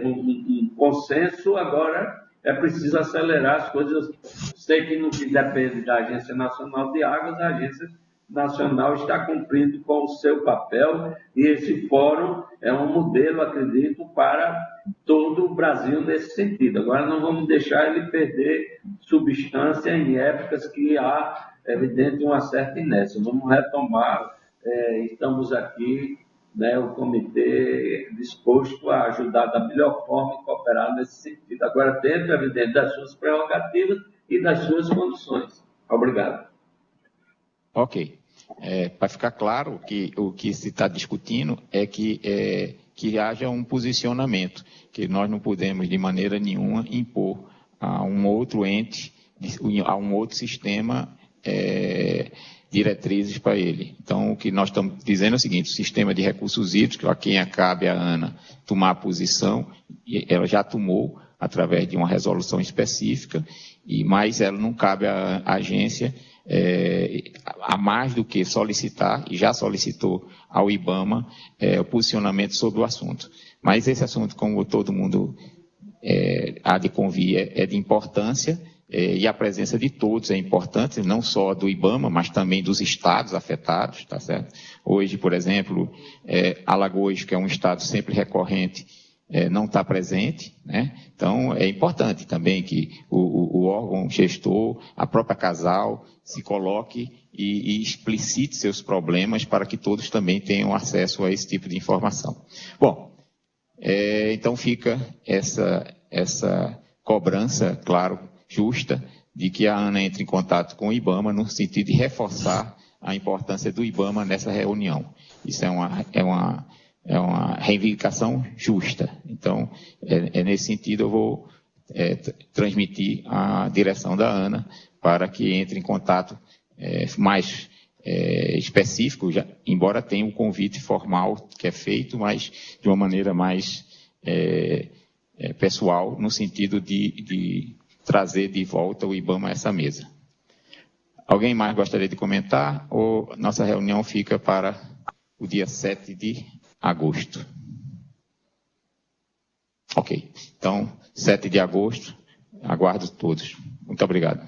um consenso. Agora, é preciso acelerar as coisas. Sei que no que depende da Agência Nacional de Águas, a Agência Nacional está cumprindo com o seu papel, e esse fórum é um modelo, acredito, para todo o Brasil nesse sentido. Agora, não vamos deixar ele perder substância em épocas que há, evidente, uma certa inércia. Vamos retomar, estamos aqui, o comitê disposto a ajudar da melhor forma e cooperar nesse sentido. Agora, dentro, evidente, das suas prerrogativas e das suas condições. Obrigado. Ok. para ficar claro que o que se está discutindo é que haja um posicionamento, que nós não podemos de maneira nenhuma impor a um outro ente, a um outro sistema, diretrizes para ele. Então, o que nós estamos dizendo é o seguinte: o sistema de recursos hídricos, a quem cabe a ANA tomar a posição, ela já tomou através de uma resolução específica, mas ela não cabe à agência a mais do que solicitar, e já solicitou ao IBAMA o posicionamento sobre o assunto. Mas esse assunto, como todo mundo há de convir, é de importância, e a presença de todos é importante, não só do IBAMA, mas também dos estados afetados, tá certo? Hoje, por exemplo, Alagoas, que é um estado sempre recorrente, não está presente, né? Então, é importante também que o órgão gestor, a própria Casal, se coloque e explicite seus problemas para que todos também tenham acesso a esse tipo de informação. Bom, então fica essa cobrança, claro, justa, de que a ANA entre em contato com o IBAMA no sentido de reforçar a importância do IBAMA nessa reunião. Isso é uma reivindicação justa. Então, nesse sentido, eu vou transmitir à direção da ANA para que entre em contato mais específico, embora tenha um convite formal que é feito, mas de uma maneira mais pessoal, no sentido de trazer de volta o IBAMA a essa mesa. Alguém mais gostaria de comentar? Ou nossa reunião fica para o dia 7 de agosto? Ok. Então, 7 de agosto, aguardo todos. Muito obrigado.